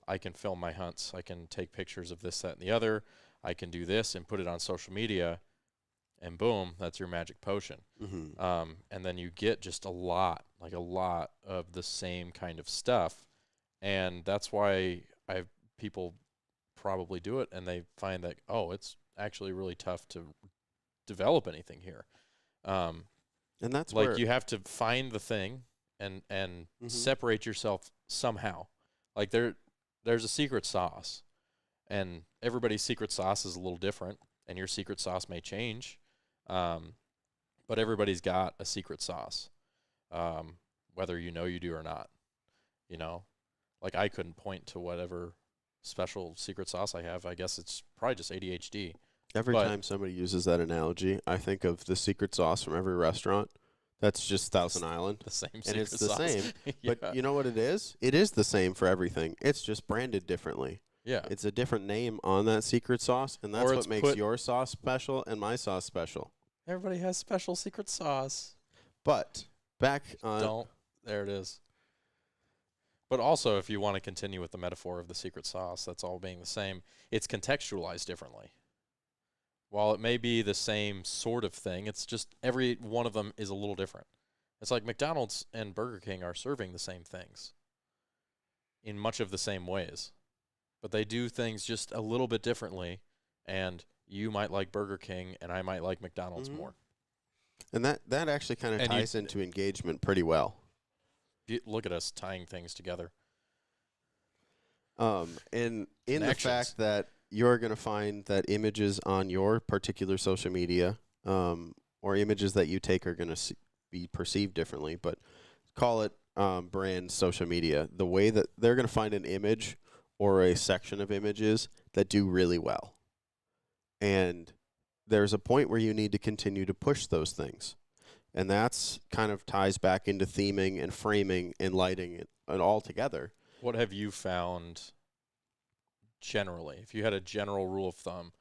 I can film my hunts. I can take pictures of this, that, and the other. I can do this and put it on social media, and boom, that's your magic potion. And then you get just a lot of the same kind of stuff. And that's why people probably do it, and they find that, oh, it's actually really tough to develop anything here. And that's like where you have to find the thing and separate yourself somehow. Like there's a secret sauce, and everybody's secret sauce is a little different, and your secret sauce may change. But everybody's got a secret sauce, whether you know you do or not. You know, like I couldn't point to whatever special secret sauce I have. I guess it's probably just ADHD. every time somebody uses that analogy, I think of the secret sauce from every restaurant. That's just Thousand Island. The same And secret it's the sauce. same. Yeah. But you know what it is? It is the same for everything. It's just branded differently. Yeah. It's a different name on that secret sauce, and that's Or what it's makes your sauce special and my sauce special. Everybody has special secret sauce. But back on Don't. There it is. But also, if you want to continue with the metaphor of the secret sauce, that's all being the same, it's contextualized differently. While it may be the same sort of thing, it's just every one of them is a little different. It's like McDonald's and Burger King are serving the same things in much of the same ways. But they do things just a little bit differently, and you might like Burger King, and I might like McDonald's more. And that actually kind of ties into engagement pretty well. Look at us tying things together. And in the Connections. fact that you're going to find that images on your particular social media, or images that you take are going to be perceived differently, but call it brand social media. The way that they're going to find an image or a section of images that do really well. And there's a point where you need to continue to push those things. And that's kind of ties back into theming and framing and lighting and all together. What have you found generally? If you had a general rule of thumb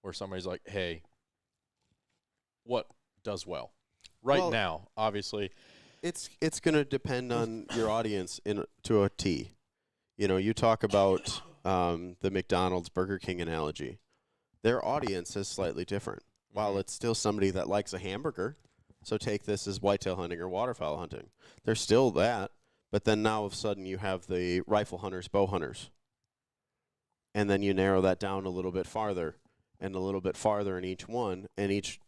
where somebody's like, hey, what does well? Well, Now, obviously. It's going to depend on your audience to a T. You know, you talk about the McDonald's Burger King analogy. Their audience is slightly different. While it's still somebody that likes a hamburger, so take this as whitetail hunting or waterfowl hunting. There's still that, but then now all of a sudden you have the rifle hunters, bow hunters. And then you narrow that down a little bit farther and a little bit farther in each one, and each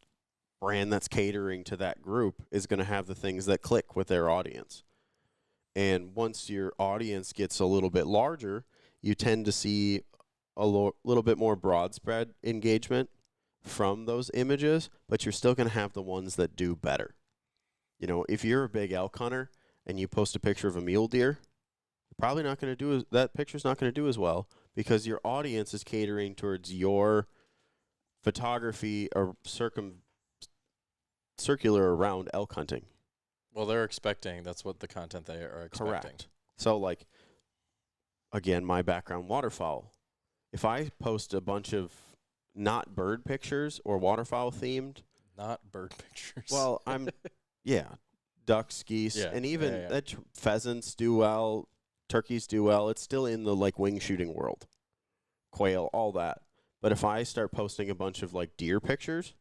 brand that's catering to that group is going to have the things that click with their audience. And once your audience gets a little bit larger, you tend to see a little bit more broad spread engagement from those images, but you're still going to have the ones that do better. You know, if you're a big elk hunter and you post a picture of a mule deer, you're probably not going to do that picture's not going to do as well because your audience is catering towards your photography or circular around elk hunting. Well, they're expecting. That's what the content they are expecting. Correct. So, like, again, my background, waterfowl. If I post a bunch of not bird pictures or waterfowl themed, Not bird pictures. well, ducks, geese, Yeah, and even yeah. Pheasants do well, turkeys do well. It's still in the like wing shooting world, quail, all that. But if I start posting a bunch of like deer pictures,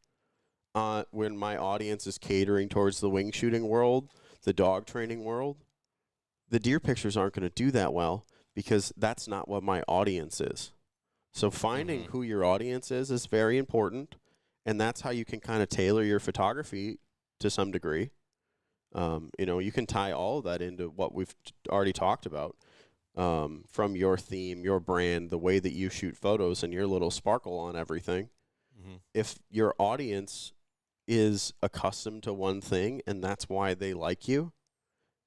when my audience is catering towards the wing shooting world, the dog training world, the deer pictures aren't going to do that well because that's not what my audience is. So finding who your audience is very important, and that's how you can kind of tailor your photography to some degree. You know, you can tie all of that into what we've already talked about, from your theme, your brand, the way that you shoot photos, and your little sparkle on everything. Mm-hmm. If your audience is accustomed to one thing and that's why they like you,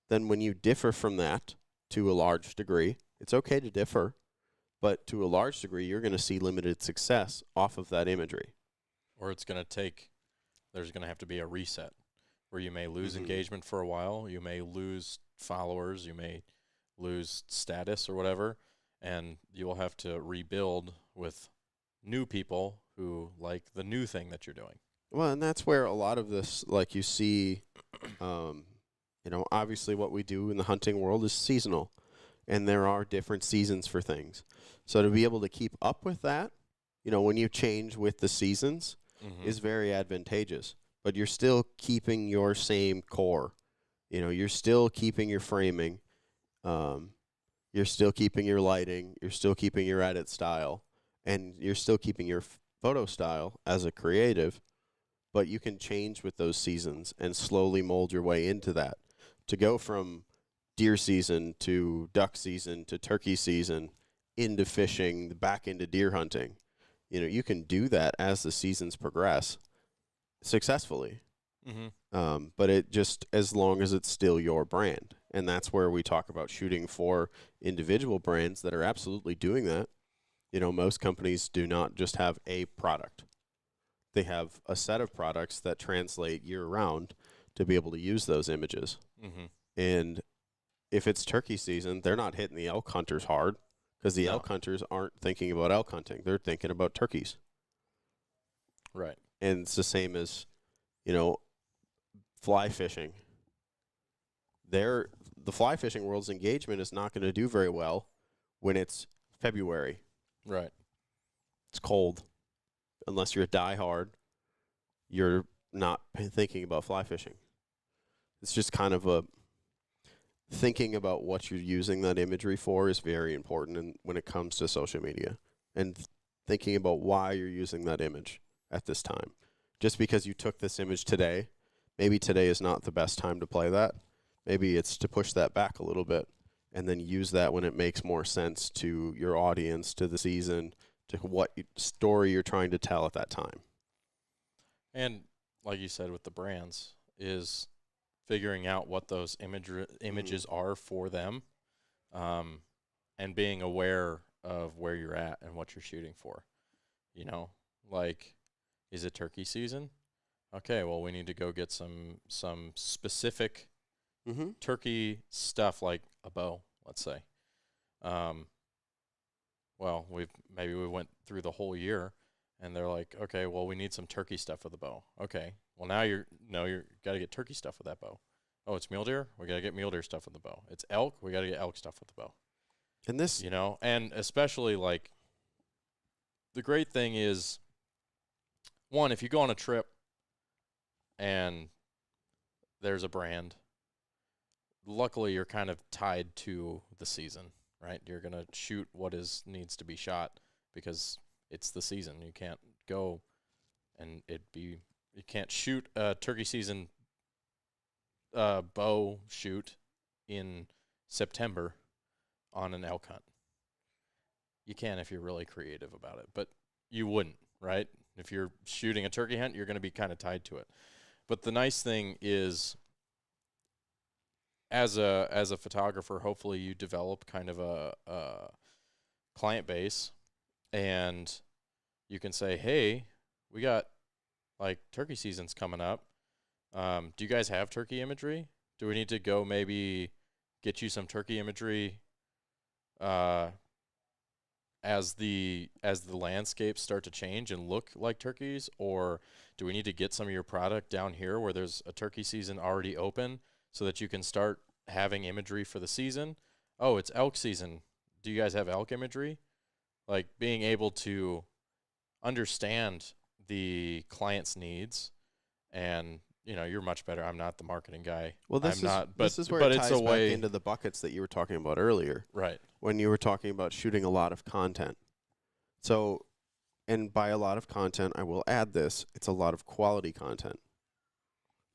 then when you differ from that to a large degree, it's okay to differ, but to a large degree, you're going to see limited success off of that imagery. Or it's going to take, there's going to have to be a reset where you may lose Mhm. engagement for a while, you may lose followers, you may lose status or whatever, and you will have to rebuild with new people who like the new thing that you're doing. Well, and that's where a lot of this, like you see, you know, obviously what we do in the hunting world is seasonal, and there are different seasons for things. So to be able to keep up with that, you know, when you change with the seasons, is very advantageous. But you're still keeping your same core. You know, you're still keeping your framing. You're still keeping your lighting. You're still keeping your edit style. And you're still keeping your photo style as a creative. But you can change with those seasons and slowly mold your way into that. To go from deer season to duck season to turkey season into fishing, back into deer hunting. You know, you can do that as the seasons progress successfully. But it just, as long as it's still your brand. And that's where we talk about shooting for individual brands that are absolutely doing that. You know, most companies do not just have a product. They have a set of products that translate year round to be able to use those images. And if it's turkey season, they're not hitting the elk hunters hard because the elk hunters aren't thinking about elk hunting. They're thinking about turkeys. Right. And it's the same as, you know, fly fishing. The fly fishing world's engagement is not going to do very well when it's February. Right. It's cold. Unless you're a diehard, you're not thinking about fly fishing. It's just kind of a thinking about what you're using that imagery for is very important when it comes to social media, and thinking about why you're using that image at this time. Just because you took this image today, maybe today is not the best time to play that. Maybe it's to push that back a little bit and then use that when it makes more sense to your audience, to the season, to what story you're trying to tell at that time. And like you said with the brands, is figuring out what those images are for them, and being aware of where you're at and what you're shooting for. You know, like, is it turkey season? Okay, well, we need to go get some specific turkey stuff, like a bow, let's say. Well, maybe we went through the whole year, and they're like, okay, well, we need some turkey stuff with the bow. Okay, well, now you're got to get turkey stuff with that bow. Oh, it's mule deer? We got to get mule deer stuff with the bow. It's elk? We got to get elk stuff with the bow. And this, You know, and especially, like, the great thing is, one, if you go on a trip and there's a brand, luckily you're kind of tied to the season, right? You're going to shoot what needs to be shot because it's the season. You can't go and you can't shoot a turkey season bow shoot in September on an elk hunt. You can if you're really creative about it, but you wouldn't, right? If you're shooting a turkey hunt, you're going to be kind of tied to it. But the nice thing is, as a photographer, hopefully you develop kind of a client base, and you can say, hey, we got, like, turkey season's coming up. Do you guys have turkey imagery? Do we need to go maybe get you some turkey imagery as the landscapes start to change and look like turkeys? Or do we need to get some of your product down here where there's a turkey season already open so that you can start having imagery for the season? Oh, it's elk season. Do you guys have elk imagery? Like, being able to understand the client's needs, and you're much better. I'm not the marketing guy. well, I'm not, but this is where but it it's ties a back way into the buckets that you were talking about earlier, right. when you were talking about shooting a lot of content. So, and by a lot of content, I will add this, it's a lot of quality content,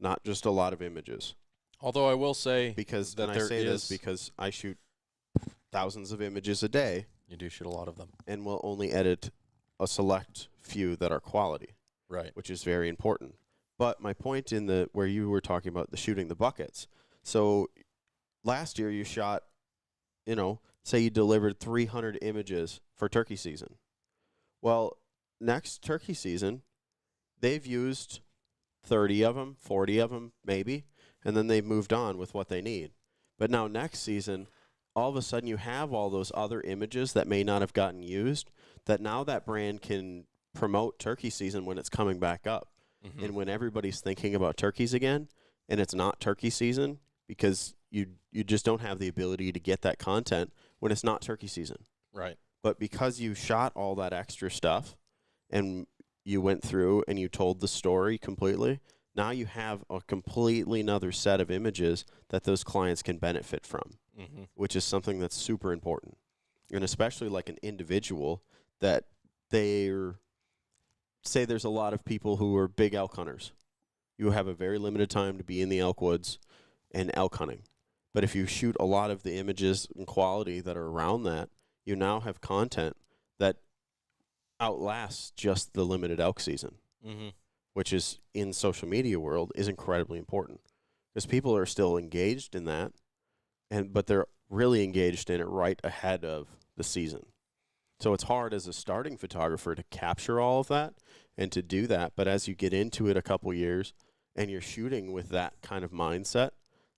not just a lot of images. Although I will say Because, that and I there say this is because I shoot thousands of images a day you do shoot a lot of them, and will only edit a select few that are quality, right? which is very important. But my point where you were talking about the shooting the buckets. So last year you shot, say you delivered 300 images for turkey season. Well, next turkey season, they've used 30 of them, 40 of them maybe, and then they've moved on with what they need. But now next season, all of a sudden you have all those other images that may not have gotten used, that now that brand can promote turkey season when it's coming back up. Mm-hmm. And when everybody's thinking about turkeys again, and it's not turkey season, because you just don't have the ability to get that content when it's not turkey season. Right. But because you shot all that extra stuff and you went through and you told the story completely, now you have a completely another set of images that those clients can benefit from, which is something that's super important. And especially like an individual that say there's a lot of people who are big elk hunters. You have a very limited time to be in the elk woods and elk hunting. But if you shoot a lot of the images and quality that are around that, you now have content that outlasts just the limited elk season, which is in social media world is incredibly important because people are still engaged in that, but they're really engaged in it right ahead of the season. So it's hard as a starting photographer to capture all of that and to do that. But as you get into it a couple years and you're shooting with that kind of mindset,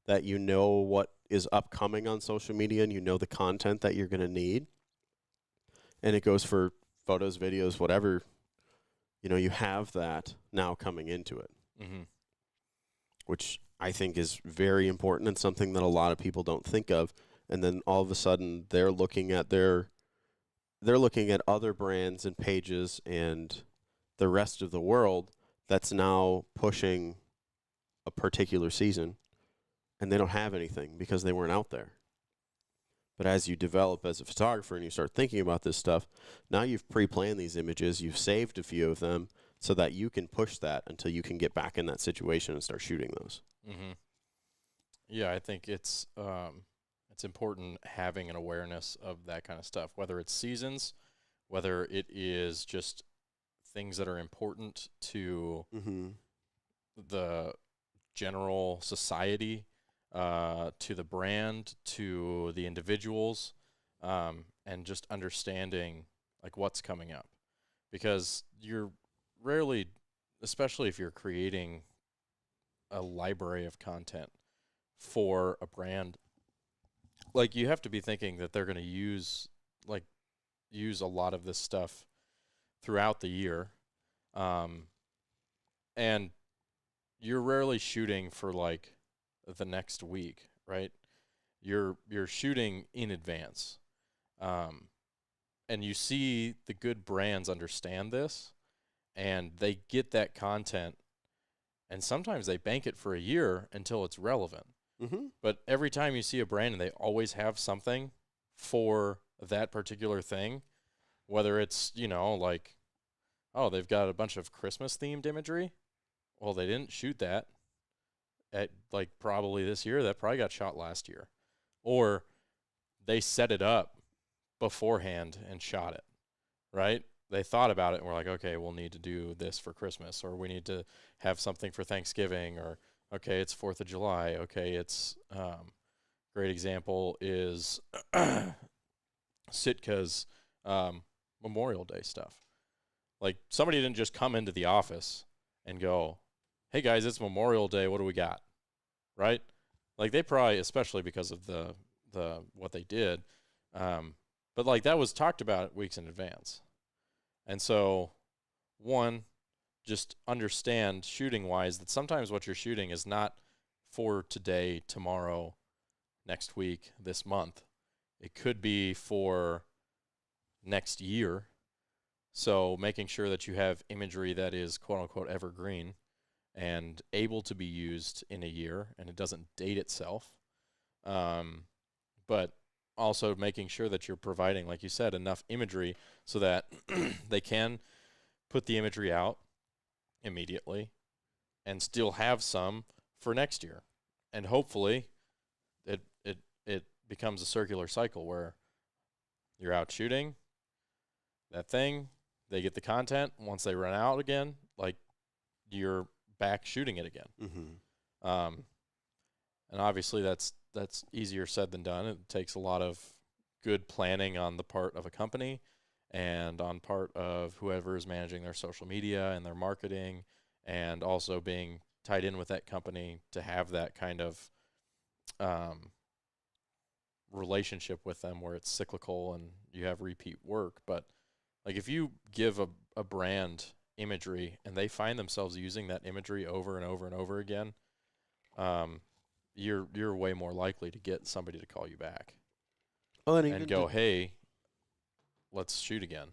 that you know what is upcoming on social media and you know the content that you're going to need, and it goes for photos, videos, whatever, you have that now coming into it, which I think is very important and something that a lot of people don't think of. And then all of a sudden they're looking at other brands and pages and the rest of the world that's now pushing a particular season, and they don't have anything because they weren't out there. But as you develop as a photographer and you start thinking about this stuff, now you've pre-planned these images, you've saved a few of them so that you can push that until you can get back in that situation and start shooting those. Yeah, I think it's important having an awareness of that kind of stuff, whether it's seasons, whether it is just things that are important to Mm-hmm. the general society, to the brand, to the individuals, and just understanding like what's coming up, because you're rarely, especially if you're creating a library of content for a brand, like you have to be thinking that they're going to use a lot of this stuff throughout the year, and you're rarely shooting for like the next week, right? You're shooting in advance, and you see the good brands understand this, and they get that content, and sometimes they bank it for a year until it's relevant. Mm-hmm. But every time you see a brand and they always have something for that particular thing, whether it's, like, oh, they've got a bunch of Christmas themed imagery. Well, they didn't shoot that at like probably this year. That probably got shot last year. Or they set it up beforehand and shot it, right? They thought about it and were like, okay, we'll need to do this for Christmas, or we need to have something for Thanksgiving, or okay, it's 4th of July. Okay, it's great example is Sitka's Memorial Day stuff. Like somebody didn't just come into the office and go, "Hey guys, it's Memorial Day. What do we got?" Right? Like they probably, especially because of the what they did, but like that was talked about weeks in advance. And so, one, just understand shooting wise that sometimes what you're shooting is not for today, tomorrow, next week, this month. It could be for next year. So making sure that you have imagery that is quote unquote evergreen and able to be used in a year and it doesn't date itself. But also making sure that you're providing, like you said, enough imagery so that they can put the imagery out immediately and still have some for next year. And hopefully it becomes a circular cycle where you're out shooting that thing, they get the content. Once they run out again, like you're back shooting it again. Mm-hmm. And obviously that's easier said than done. It takes a lot of good planning on the part of a company and on part of whoever is managing their social media and their marketing, and also being tied in with that company to have that kind of relationship with them where it's cyclical and you have repeat work. But like if you give a brand imagery and they find themselves using that imagery over and over and over again, you're way more likely to get somebody to call you back and go, hey, let's shoot again.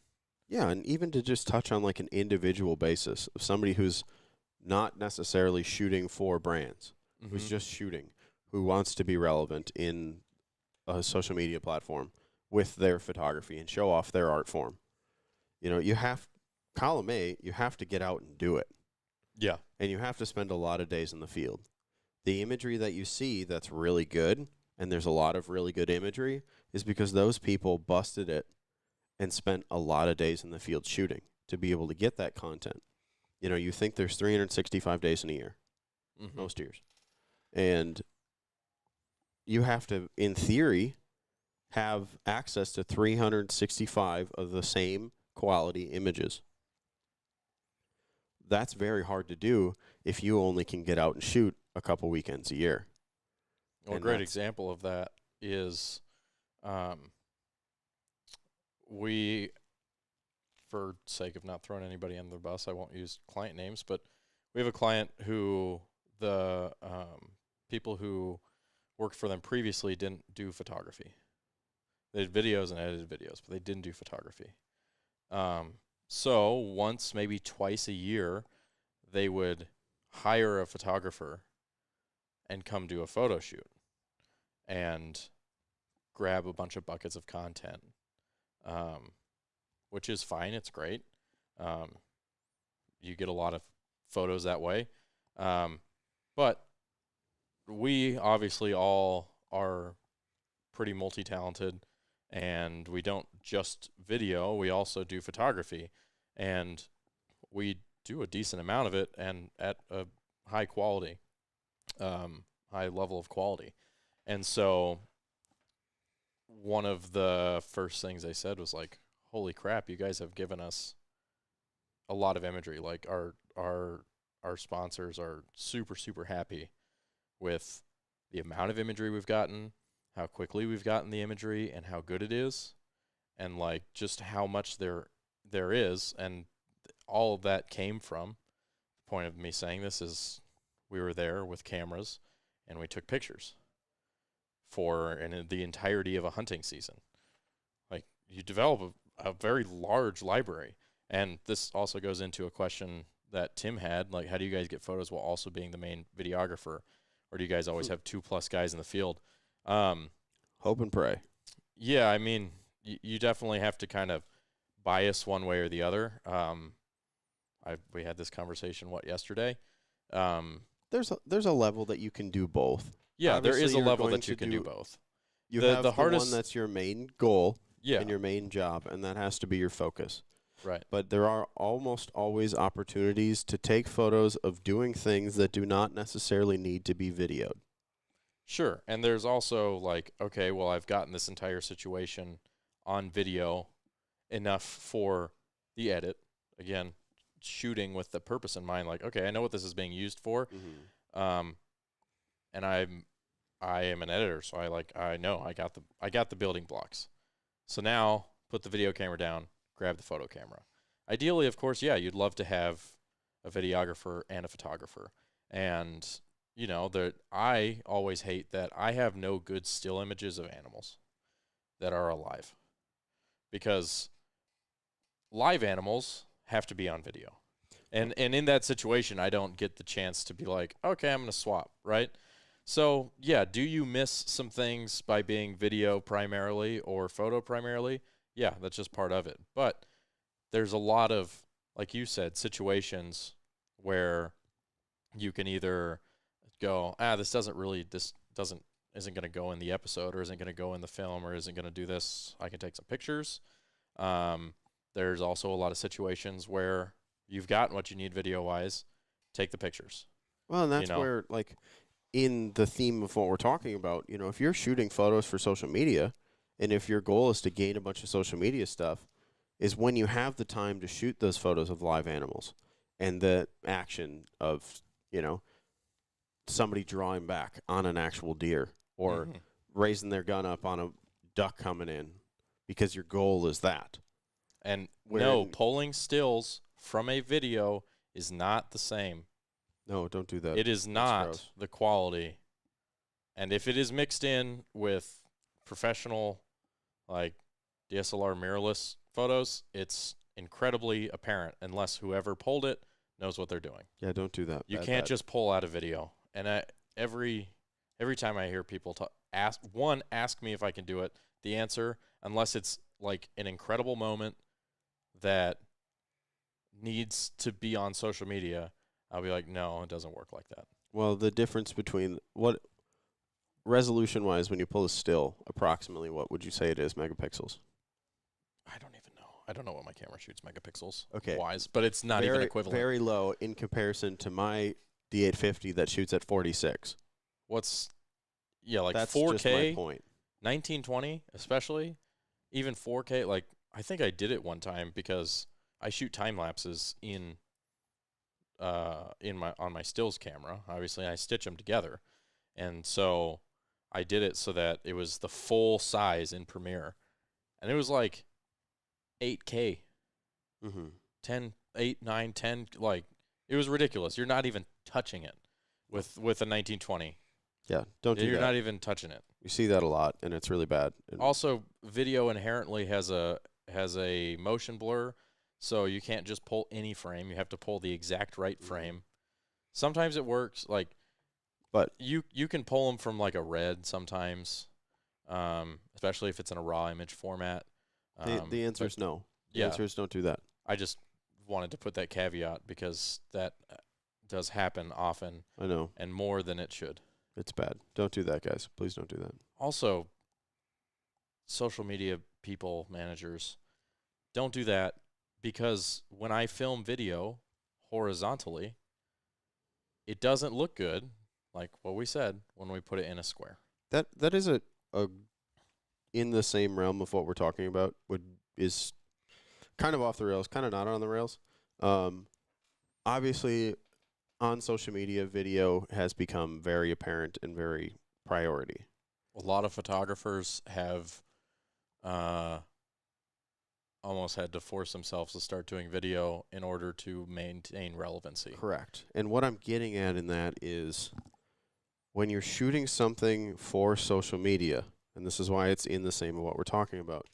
Yeah, and even to just touch on like an individual basis of somebody who's not necessarily shooting for brands, who's just shooting, who wants to be relevant in a social media platform with their photography and show off their art form. You have column A, you have to get out and do it. Yeah. And you have to spend a lot of days in the field. The imagery that you see that's really good, and there's a lot of really good imagery, is because those people busted it and spent a lot of days in the field shooting to be able to get that content. You think there's 365 days in a year, most years. And you have to, in theory, have access to 365 of the same quality images. That's very hard to do if you only can get out and shoot a couple weekends a year. Well, a great example of that is we, for sake of not throwing anybody under the bus, I won't use client names, but we have a client who the people who worked for them previously didn't do photography. They did videos and edited videos, but they didn't do photography. So once, maybe twice a year, they would hire a photographer and come do a photo shoot and grab a bunch of buckets of content, which is fine. It's great. You get a lot of photos that way. But we obviously all are pretty multi-talented, and we don't just video, we also do photography, and we do a decent amount of it and at a high quality, high level of quality. And so one of the first things they said was like, holy crap, you guys have given us a lot of imagery. Like our sponsors are super, super happy with the amount of imagery we've gotten, how quickly we've gotten the imagery, and how good it is, and like just how much there is. And all of that came from, the point of me saying this is we were there with cameras and we took pictures for the entirety of a hunting season. Like, you develop a very large library. And this also goes into a question that Tim had, like, how do you guys get photos while also being the main videographer? Or do you guys always have 2+ guys in the field? Hope and pray. Yeah, I mean, you definitely have to kind of bias one way or the other. We had this conversation, yesterday? There's a level that you can do both. Yeah, Obviously, there is a you're level going that you to can do both. You The have the hardest- one that's your main goal Yeah, and your main job, and that has to be your focus. right. But there are almost always opportunities to take photos of doing things that do not necessarily need to be videoed. Sure. And there's also like, okay, well, I've gotten this entire situation on video enough for the edit. Again, shooting with the purpose in mind, like, okay, I know what this is being used for. And I am an editor, so I know I got the building blocks. So now put the video camera down, grab the photo camera. Ideally, of course, yeah, you'd love to have a videographer and a photographer. And you know, I always hate that I have no good still images of animals that are alive, because live animals have to be on video. And in that situation, I don't get the chance to be like, okay, I'm going to swap, right? So, yeah, do you miss some things by being video primarily or photo primarily? Yeah, that's just part of it. But there's a lot of, like you said, situations where you can either go, isn't going to go in the episode, or isn't going to go in the film, or isn't going to do this. I can take some pictures. There's also a lot of situations where you've gotten what you need video-wise, take the pictures. Well, and that's where, like, in the theme of what we're talking about, you know, if you're shooting photos for social media, and if your goal is to gain a bunch of social media stuff, is when you have the time to shoot those photos of live animals and the action of, you know, somebody drawing back on an actual deer, or raising their gun up on a duck coming in, because your goal is that. And no, pulling stills from a video is not the same. No, don't do that. It is not the quality. And if it is mixed in with professional, like DSLR mirrorless photos, it's incredibly apparent, unless whoever pulled it knows what they're doing. Yeah, don't do that. You can't just pull out a video. And every time I hear people ask me if I can do it, the answer, unless it's like an incredible moment that needs to be on social media, I'll be like, no, it doesn't work like that. Well, the difference between what resolution-wise, when you pull a still, approximately what would you say it is megapixels? I don't even know. I don't know what my camera shoots megapixels Okay. wise, but it's not even equivalent. Very low in comparison to my D850 that shoots at 46. Like That's 4K, just my point. 1920 especially, even 4K, like I think I did it one time because I shoot time lapses on my stills camera. Obviously, I stitch them together, and so I did it so that it was the full size in Premiere, and it was like 8K, 10, 8, 9, 10, like it was ridiculous. You're not even touching it with a 1920. Yeah, don't do that. You're not even touching it. You see that a lot, and it's really bad. Also, video inherently has a motion blur, so you can't just pull any frame. You have to pull the exact right frame. Sometimes it works, but you can pull them from like a red sometimes, especially if it's in a raw image format. The answer is no. The Yeah. answer is don't do that. I just wanted to put that caveat because that does happen often I know. and more than it should. It's bad. Don't do that, guys. Please don't do that. Also, social media people, managers, don't do that, because when I film video horizontally, it doesn't look good, like what we said, when we put it in a square. That is a in the same realm of what we're talking about. Is kind of off the rails, kind of not on the rails. Obviously, on social media, video has become very apparent and very priority. A lot of photographers have almost had to force themselves to start doing video in order to maintain relevancy. Correct. And what I'm getting at in that is when you're shooting something for social media, and this is why it's in the same of what we're talking about,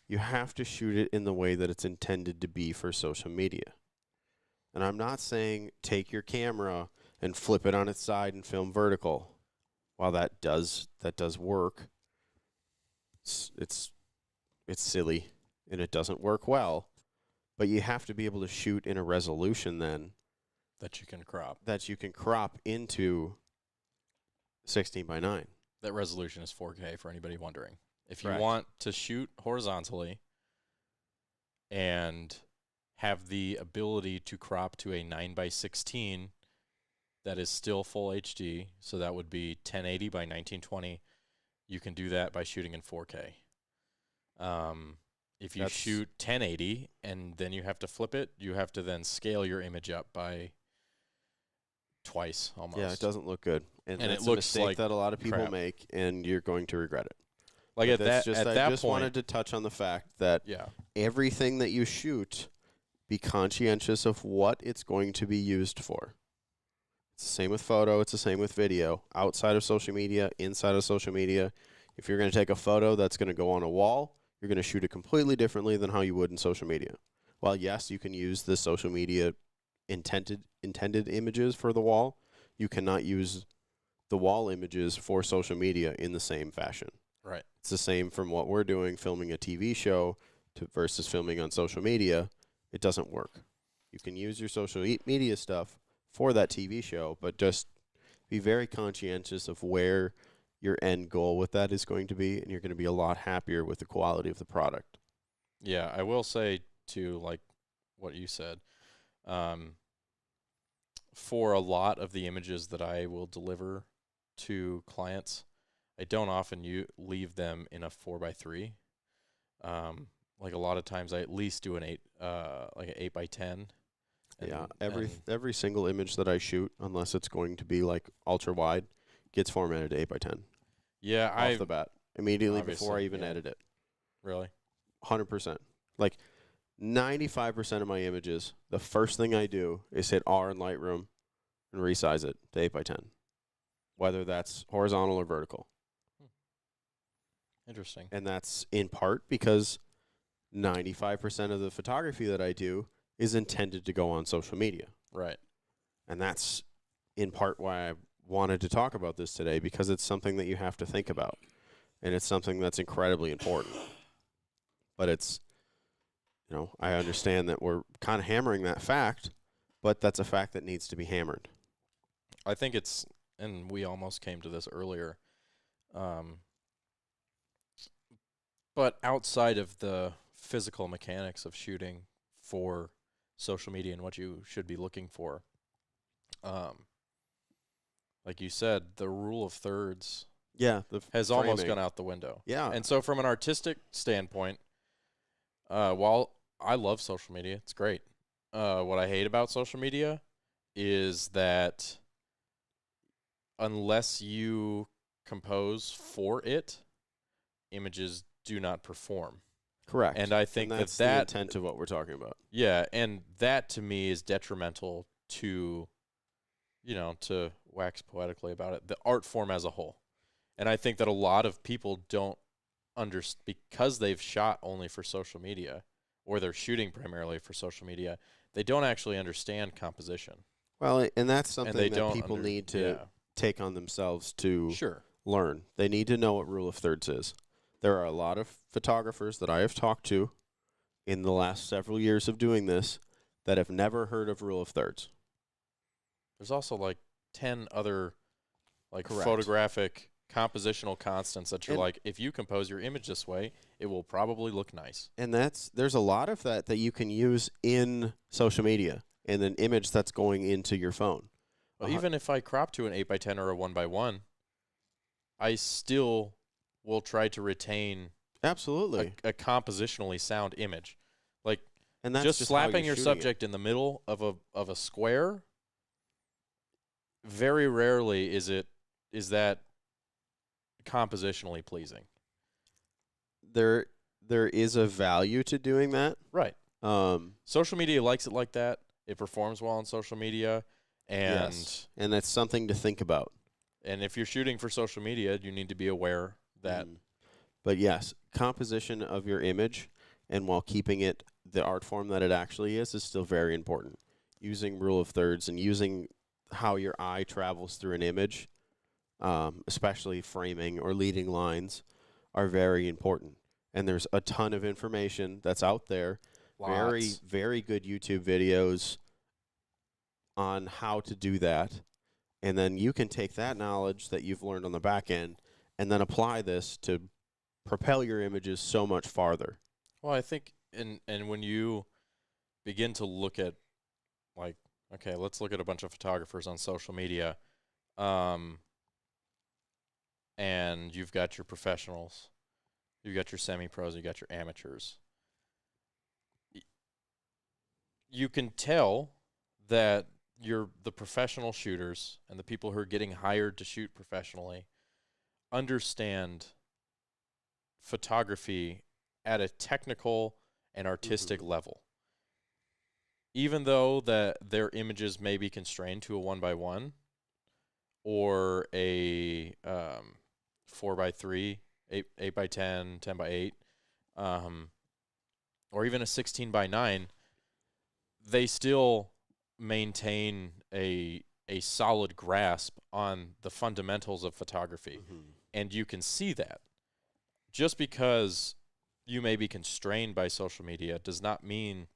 you have to shoot it in the way that it's intended to be for social media. And I'm not saying take your camera and flip it on its side and film vertical. While that does work, it's silly and it doesn't work well. But you have to be able to shoot in a resolution then That you can crop. that you can crop into 16:9. That resolution is 4K for anybody wondering. If you Correct. want to shoot horizontally and have the ability to crop to a 9:16 that is still full HD, so that would be 1080 by 1920, you can do that by shooting in 4K. If you That's- shoot 1080 and then you have to flip it, you have to then scale your image up by twice almost. Yeah, it doesn't look good. And And it that's a looks mistake like that a lot of people crap. make, and you're going to regret it. Like But at that's that just, at I that just point, wanted to touch on the fact that yeah. everything that you shoot, be conscientious of what it's going to be used for. It's the same with photo. It's the same with video. Outside of social media, inside of social media. If you're going to take a photo that's going to go on a wall, you're going to shoot it completely differently than how you would in social media. While, yes, you can use the social media intended images for the wall, you cannot use the wall images for social media in the same fashion. Right. It's the same from what we're doing, filming a TV show versus filming on social media. It doesn't work. You can use your social media stuff for that TV show, but just be very conscientious of where your end goal with that is going to be, and you're going to be a lot happier with the quality of the product. Yeah, I will say too, like what you said, for a lot of the images that I will deliver to clients, I don't often leave them in a 4:3. Like a lot of times, I at least do like an 8:10. Yeah, every single image that I shoot, unless it's going to be like ultra wide, gets formatted to 8:10 Yeah, off the bat immediately before I obviously, even yeah. edit it. really. 100%. Like 95% of my images, the first thing I do is hit R in Lightroom and resize it to 8:10, whether that's horizontal or vertical. Interesting. And that's in part because 95% of the photography that I do is intended to go on social media. Right. And that's in part why I wanted to talk about this today, because it's something that you have to think about. And it's something that's incredibly important. But it's, I understand that we're kind of hammering that fact, but that's a fact that needs to be hammered. I think it's, and we almost came to this earlier, but outside of the physical mechanics of shooting for social media and what you should be looking for, like you said, the rule of thirds Yeah. has almost gone out the window. Yeah. And so from an artistic standpoint, while I love social media, it's great. What I hate about social media is that unless you compose for it, images do not perform. Correct. And I think that's that the intent of what we're talking about. yeah, and that to me is detrimental to, to wax poetically about it, the art form as a whole. And I think that a lot of people don't because they've shot only for social media, or they're shooting primarily for social media, they don't actually understand composition. Well, and that's And something they that don't people need to take on themselves to Sure. learn. They need to know what rule of thirds is. There are a lot of photographers that I have talked to in the last several years of doing this that have never heard of rule of thirds. There's also like 10 other like Correct. photographic compositional constants that you're And- like, if you compose your image this way, it will probably look nice. And there's a lot of that you can use in social media in an image that's going into your phone. Well, even if I crop to an 8x10 or a 1x1, I still will try to retain Absolutely. a compositionally sound image. Like And that's just how slapping you're your shooting it. subject in the middle of a square. Very rarely is that compositionally pleasing. There is a value to doing that. Right. Um, Social media likes it like that. It performs well on social media, and yes. And that's something to think about. and if you're shooting for social media, you need to be aware that But yes, composition of your image, and while keeping it the art form that it actually is still very important. Using rule of thirds and using how your eye travels through an image, especially framing or leading lines, are very important. And there's a ton of information that's out there. Very, lots. very good YouTube videos on how to do that. And then you can take that knowledge that you've learned on the back end and then apply this to propel your images so much farther. Well, I think and when you begin to look at, like, okay, let's look at a bunch of photographers on social media, and you've got your professionals, you've got your semi-pros, you got your amateurs. You can tell that the professional shooters and the people who are getting hired to shoot professionally understand photography at a technical and artistic level. Even though their images may be constrained to a 1x1 or a 4x3, 8x10, 10x8, or even a 16x9, they still maintain a solid grasp on the fundamentals of photography. And you can see that. Just because you may be constrained by social media does not mean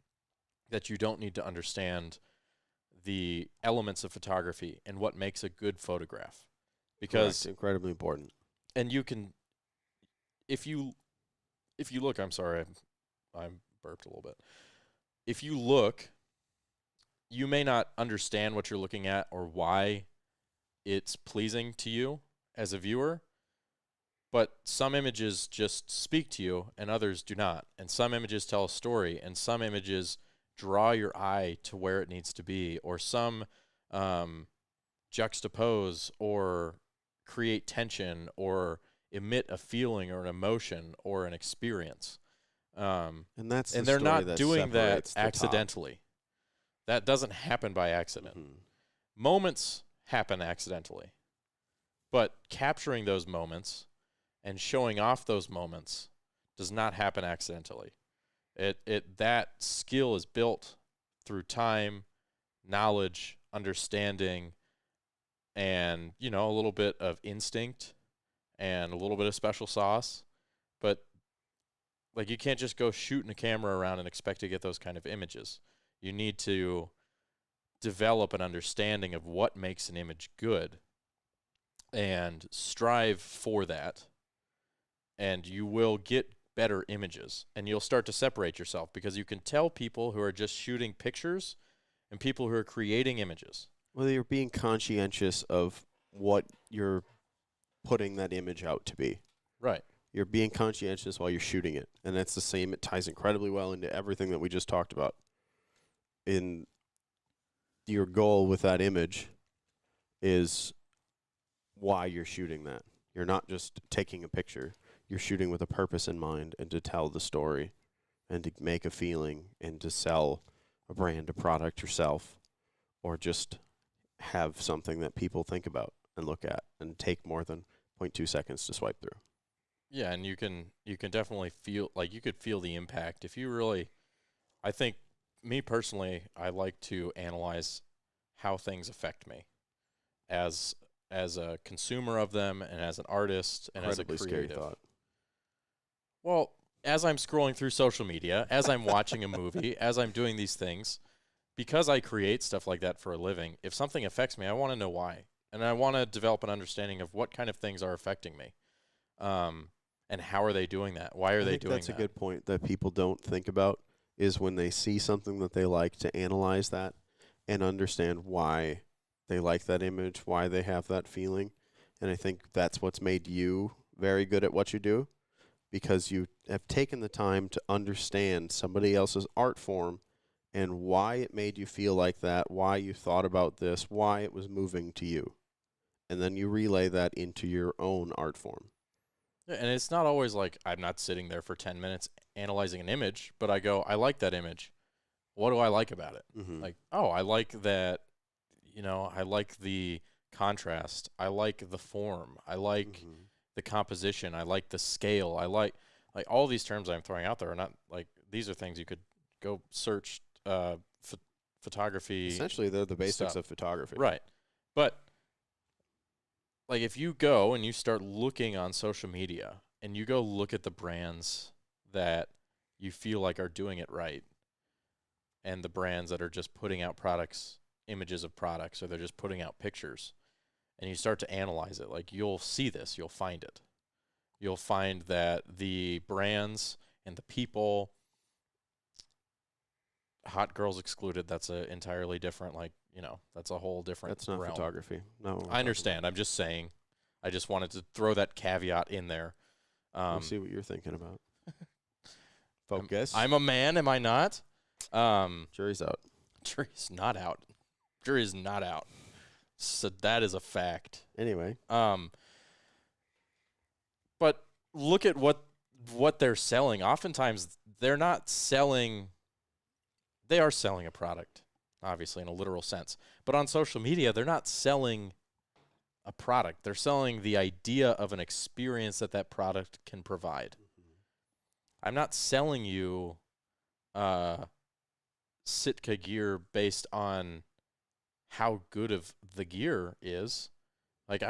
that you don't need to understand the elements of photography and what makes a good photograph. Because Correct. Incredibly important. and you can, if you look, I'm sorry, I burped a little bit. If you look, you may not understand what you're looking at or why it's pleasing to you as a viewer, but some images just speak to you and others do not. And some images tell a story, and some images draw your eye to where it needs to be, or some juxtapose or create tension or emit a feeling or an emotion or an experience. And that's And the they're story not that doing that separates the top. accidentally. That doesn't happen by accident. Moments happen accidentally. But capturing those moments and showing off those moments does not happen accidentally. That skill is built through time, knowledge, understanding, and, a little bit of instinct and a little bit of special sauce. But like, you can't just go shooting a camera around and expect to get those kind of images. You need to develop an understanding of what makes an image good and strive for that. And you will get better images, and you'll start to separate yourself because you can tell people who are just shooting pictures and people who are creating images. Well, you're being conscientious of what you're putting that image out to be. Right. You're being conscientious while you're shooting it. And that's the same. It ties incredibly well into everything that we just talked about. In your goal with that image is why you're shooting that. You're not just taking a picture. You're shooting with a purpose in mind and to tell the story and to make a feeling and to sell a brand, a product yourself, or just have something that people think about and look at and take more than 0.2 seconds to swipe through. Yeah, and you can definitely feel, like, you could feel the impact if you really, I think, me personally, I like to analyze how things affect me as a consumer of them and as an artist and as a Incredibly creative. scary thought. Well, as I'm scrolling through social media, as I'm watching a movie, as I'm doing these things, because I create stuff like that for a living, if something affects me, I want to know why. and I want to develop an understanding of what kind of things are affecting me, and how are they doing that? Why are they doing that's that? a good point that people don't think about is when they see something that they like to analyze that and understand why they like that image, why they have that feeling. And I think that's what's made you very good at what you do, because you have taken the time to understand somebody else's art form and why it made you feel like that, why you thought about this, why it was moving to you. And then you relay that into your own art form. Yeah, and it's not always like I'm not sitting there for 10 minutes analyzing an image, but I go, I like that image. What do I like about it? Mm-hmm. Like, oh, I like that, I like the contrast. I like the form. I like the composition. I like the scale. I like all these terms I'm throwing out there are not like, these are things you could go search photography. Essentially, they're the basics stuff. of photography. Right. But like if you go and you start looking on social media and you go look at the brands that you feel like are doing it right and the brands that are just putting out products, images of products, or they're just putting out pictures, and you start to analyze it, like you'll see this, you'll find it. You'll find that the brands and the people, hot girls excluded, that's a entirely different, that's a whole different That's not realm. photography. No, I understand. I'm just saying. I just wanted to throw that caveat in there. We'll see what you're thinking about. Focus. I'm a man, am I not? Jury's out. Jury's not out. Jury's not out. So that is a fact. Anyway. But look at what they're selling. Oftentimes, they're not selling. They are selling a product, obviously in a literal sense. But on social media, they're not selling a product. They're selling the idea of an experience that product can provide. I'm not selling you Sitka gear based on how good of the gear is. Like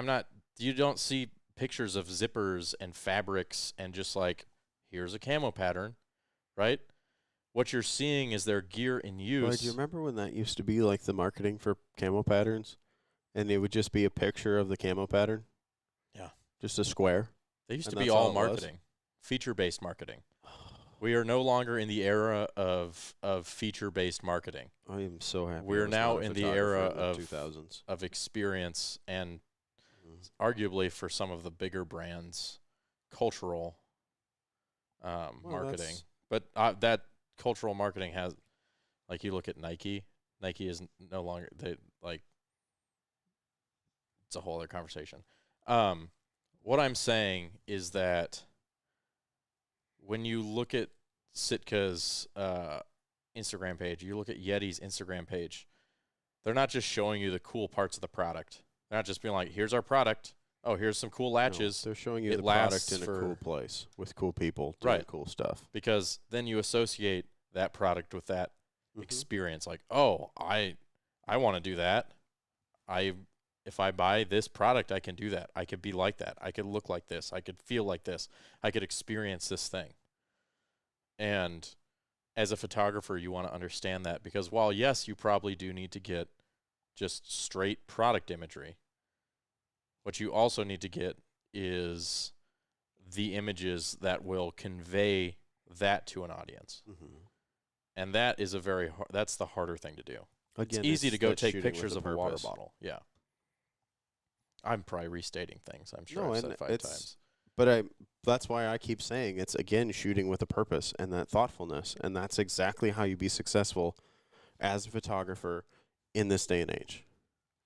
you don't see pictures of zippers and fabrics and just like, here's a camo pattern, right? What you're seeing is their gear in use. Boy, do you remember when that used to be like the marketing for camo patterns? And it would just be a picture of the camo pattern? Yeah. Just a square? They used And to be that's all all it was? marketing, feature-based marketing. We are no longer in the era of feature-based marketing. I am so happy. We're I was now not a in the photographer era in the of 2000s. of experience and arguably for some of the bigger brands, cultural marketing. But that cultural marketing has, like, you look at Nike. Nike is no longer it's a whole other conversation. What I'm saying is that when you look at Sitka's Instagram page, you look at Yeti's Instagram page, they're not just showing you the cool parts of the product. They're not just being like, here's our product. Oh, here's some cool latches. No, they're showing you It the product lasts in a for- cool place with cool people doing Right. cool stuff. Because then you associate that product with that Mhm. experience. Like, oh, I want to do that. If I buy this product, I can do that. I could be like that. I could look like this. I could feel like this. I could experience this thing. And as a photographer, you want to understand that, because while, yes, you probably do need to get just straight product imagery, what you also need to get is the images that will convey that to an audience. Mm-hmm. And that is that's the harder thing to do. Again, It's easy to go that's take shooting with pictures a of a water purpose. bottle. Yeah. I'm probably restating things. I'm sure No, I've and said 5 it's- times. But that's why I keep saying it's, again, shooting with a purpose and that thoughtfulness. And that's exactly how you be successful as a photographer in this day and age.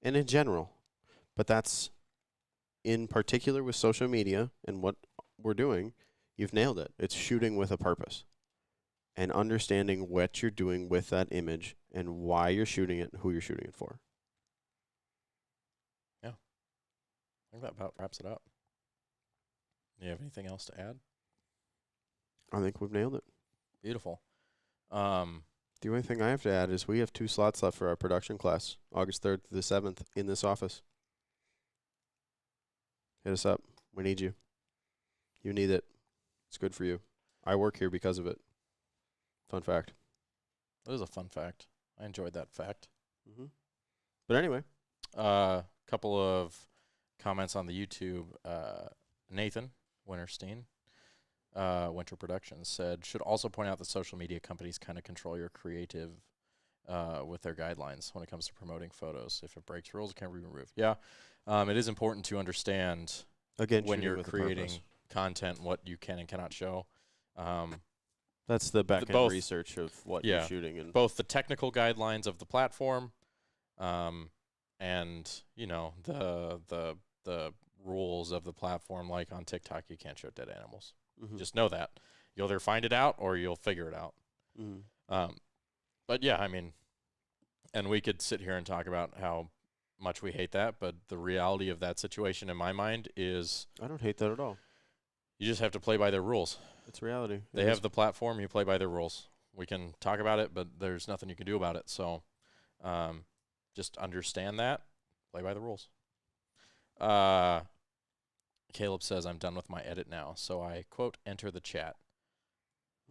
And in general. But that's, in particular with social media and what we're doing, you've nailed it. It's shooting with a purpose. And understanding what you're doing with that image and why you're shooting it and who you're shooting it for. I think that about wraps it up. Do you have anything else to add? I think we've nailed it. Beautiful. The only thing I have to add is we have 2 slots left for our production class, August 3rd to the 7th, in this office. Hit us up. We need you. You need it. It's good for you. I work here because of it. Fun fact. That is a fun fact. I enjoyed that fact. Mm-hmm. But anyway, couple of comments on the YouTube. Nathan Winterstein, Winter Productions, said, should also point out that social media companies kind of control your creative with their guidelines when it comes to promoting photos. If it breaks rules, it can be removed. Yeah, it is important to understand Again, when shooting you're with a creating purpose. content what you can and cannot show. That's the back end both- research of what yeah, you're shooting. And both the technical guidelines of the platform, and you know the rules of the platform. Like on TikTok, you can't show dead animals. Mhm. Just know that. You'll either find it out or you'll figure it out. Mhm. But yeah, I mean, and we could sit here and talk about how much we hate that, but the reality of that situation in my mind is I don't hate that at all. you just have to play by their rules. It's reality. They have the platform, you play by their rules. We can talk about it, but there's nothing you can do about it. So just understand that, play by the rules. Caleb says, I'm done with my edit now. So I, quote, enter the chat.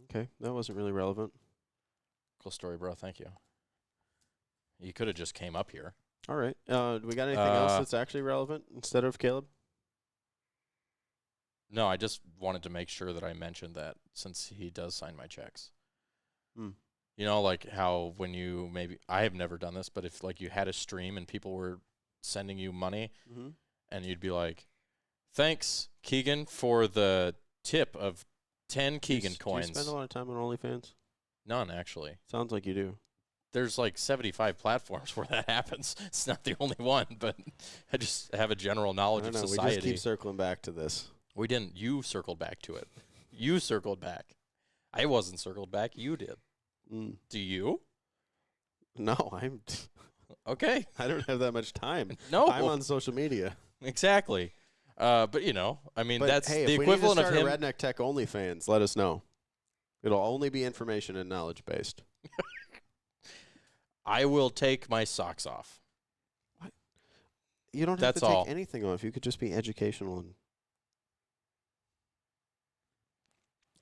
Okay, that wasn't really relevant. Cool story, bro. Thank you. You could have just came up here. All right. Do we got anything else that's actually relevant instead of Caleb? No, I just wanted to make sure that I mentioned that since he does sign my checks. Hmm. You know, like how when you maybe, I have never done this, but if like you had a stream and people were sending you money Mm-hmm. and you'd be like, thanks, Keegan, for the tip of 10 Keegan coins. Do you spend a lot of time on OnlyFans? None, actually. Sounds like you do. There's like 75 platforms where that happens. It's not the only one, but I just have a general knowledge I of don't know. society. We just keep circling back to this. We didn't. You circled back to it. You circled back. I wasn't circled back. You did. Mm. Do you? No, Okay. I don't have that much time. No. I'm on social media. Exactly. But, you know, I mean, But that's hey, the if equivalent we need of to him. start a Redneck Tech OnlyFans, let us know. It'll only be information and knowledge based. I will take my socks off. You don't have That's to take all. anything off. You could just be educational and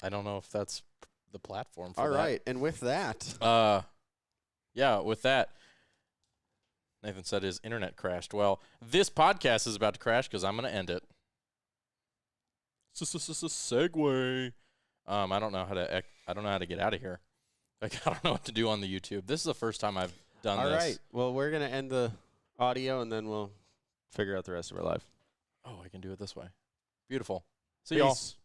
I don't know if that's the platform for all that. right. And with that, Yeah, with that, Nathan said his internet crashed. Well, this podcast is about to crash because I'm going to end it. Segue. I don't know how to get out of here. Like, I don't know what to do on the YouTube. This is the first time I've done all this. right. Well, we're gonna end the audio and then we'll figure out the rest of our life. Oh, I can do it this way. Beautiful. See y'all. Peace.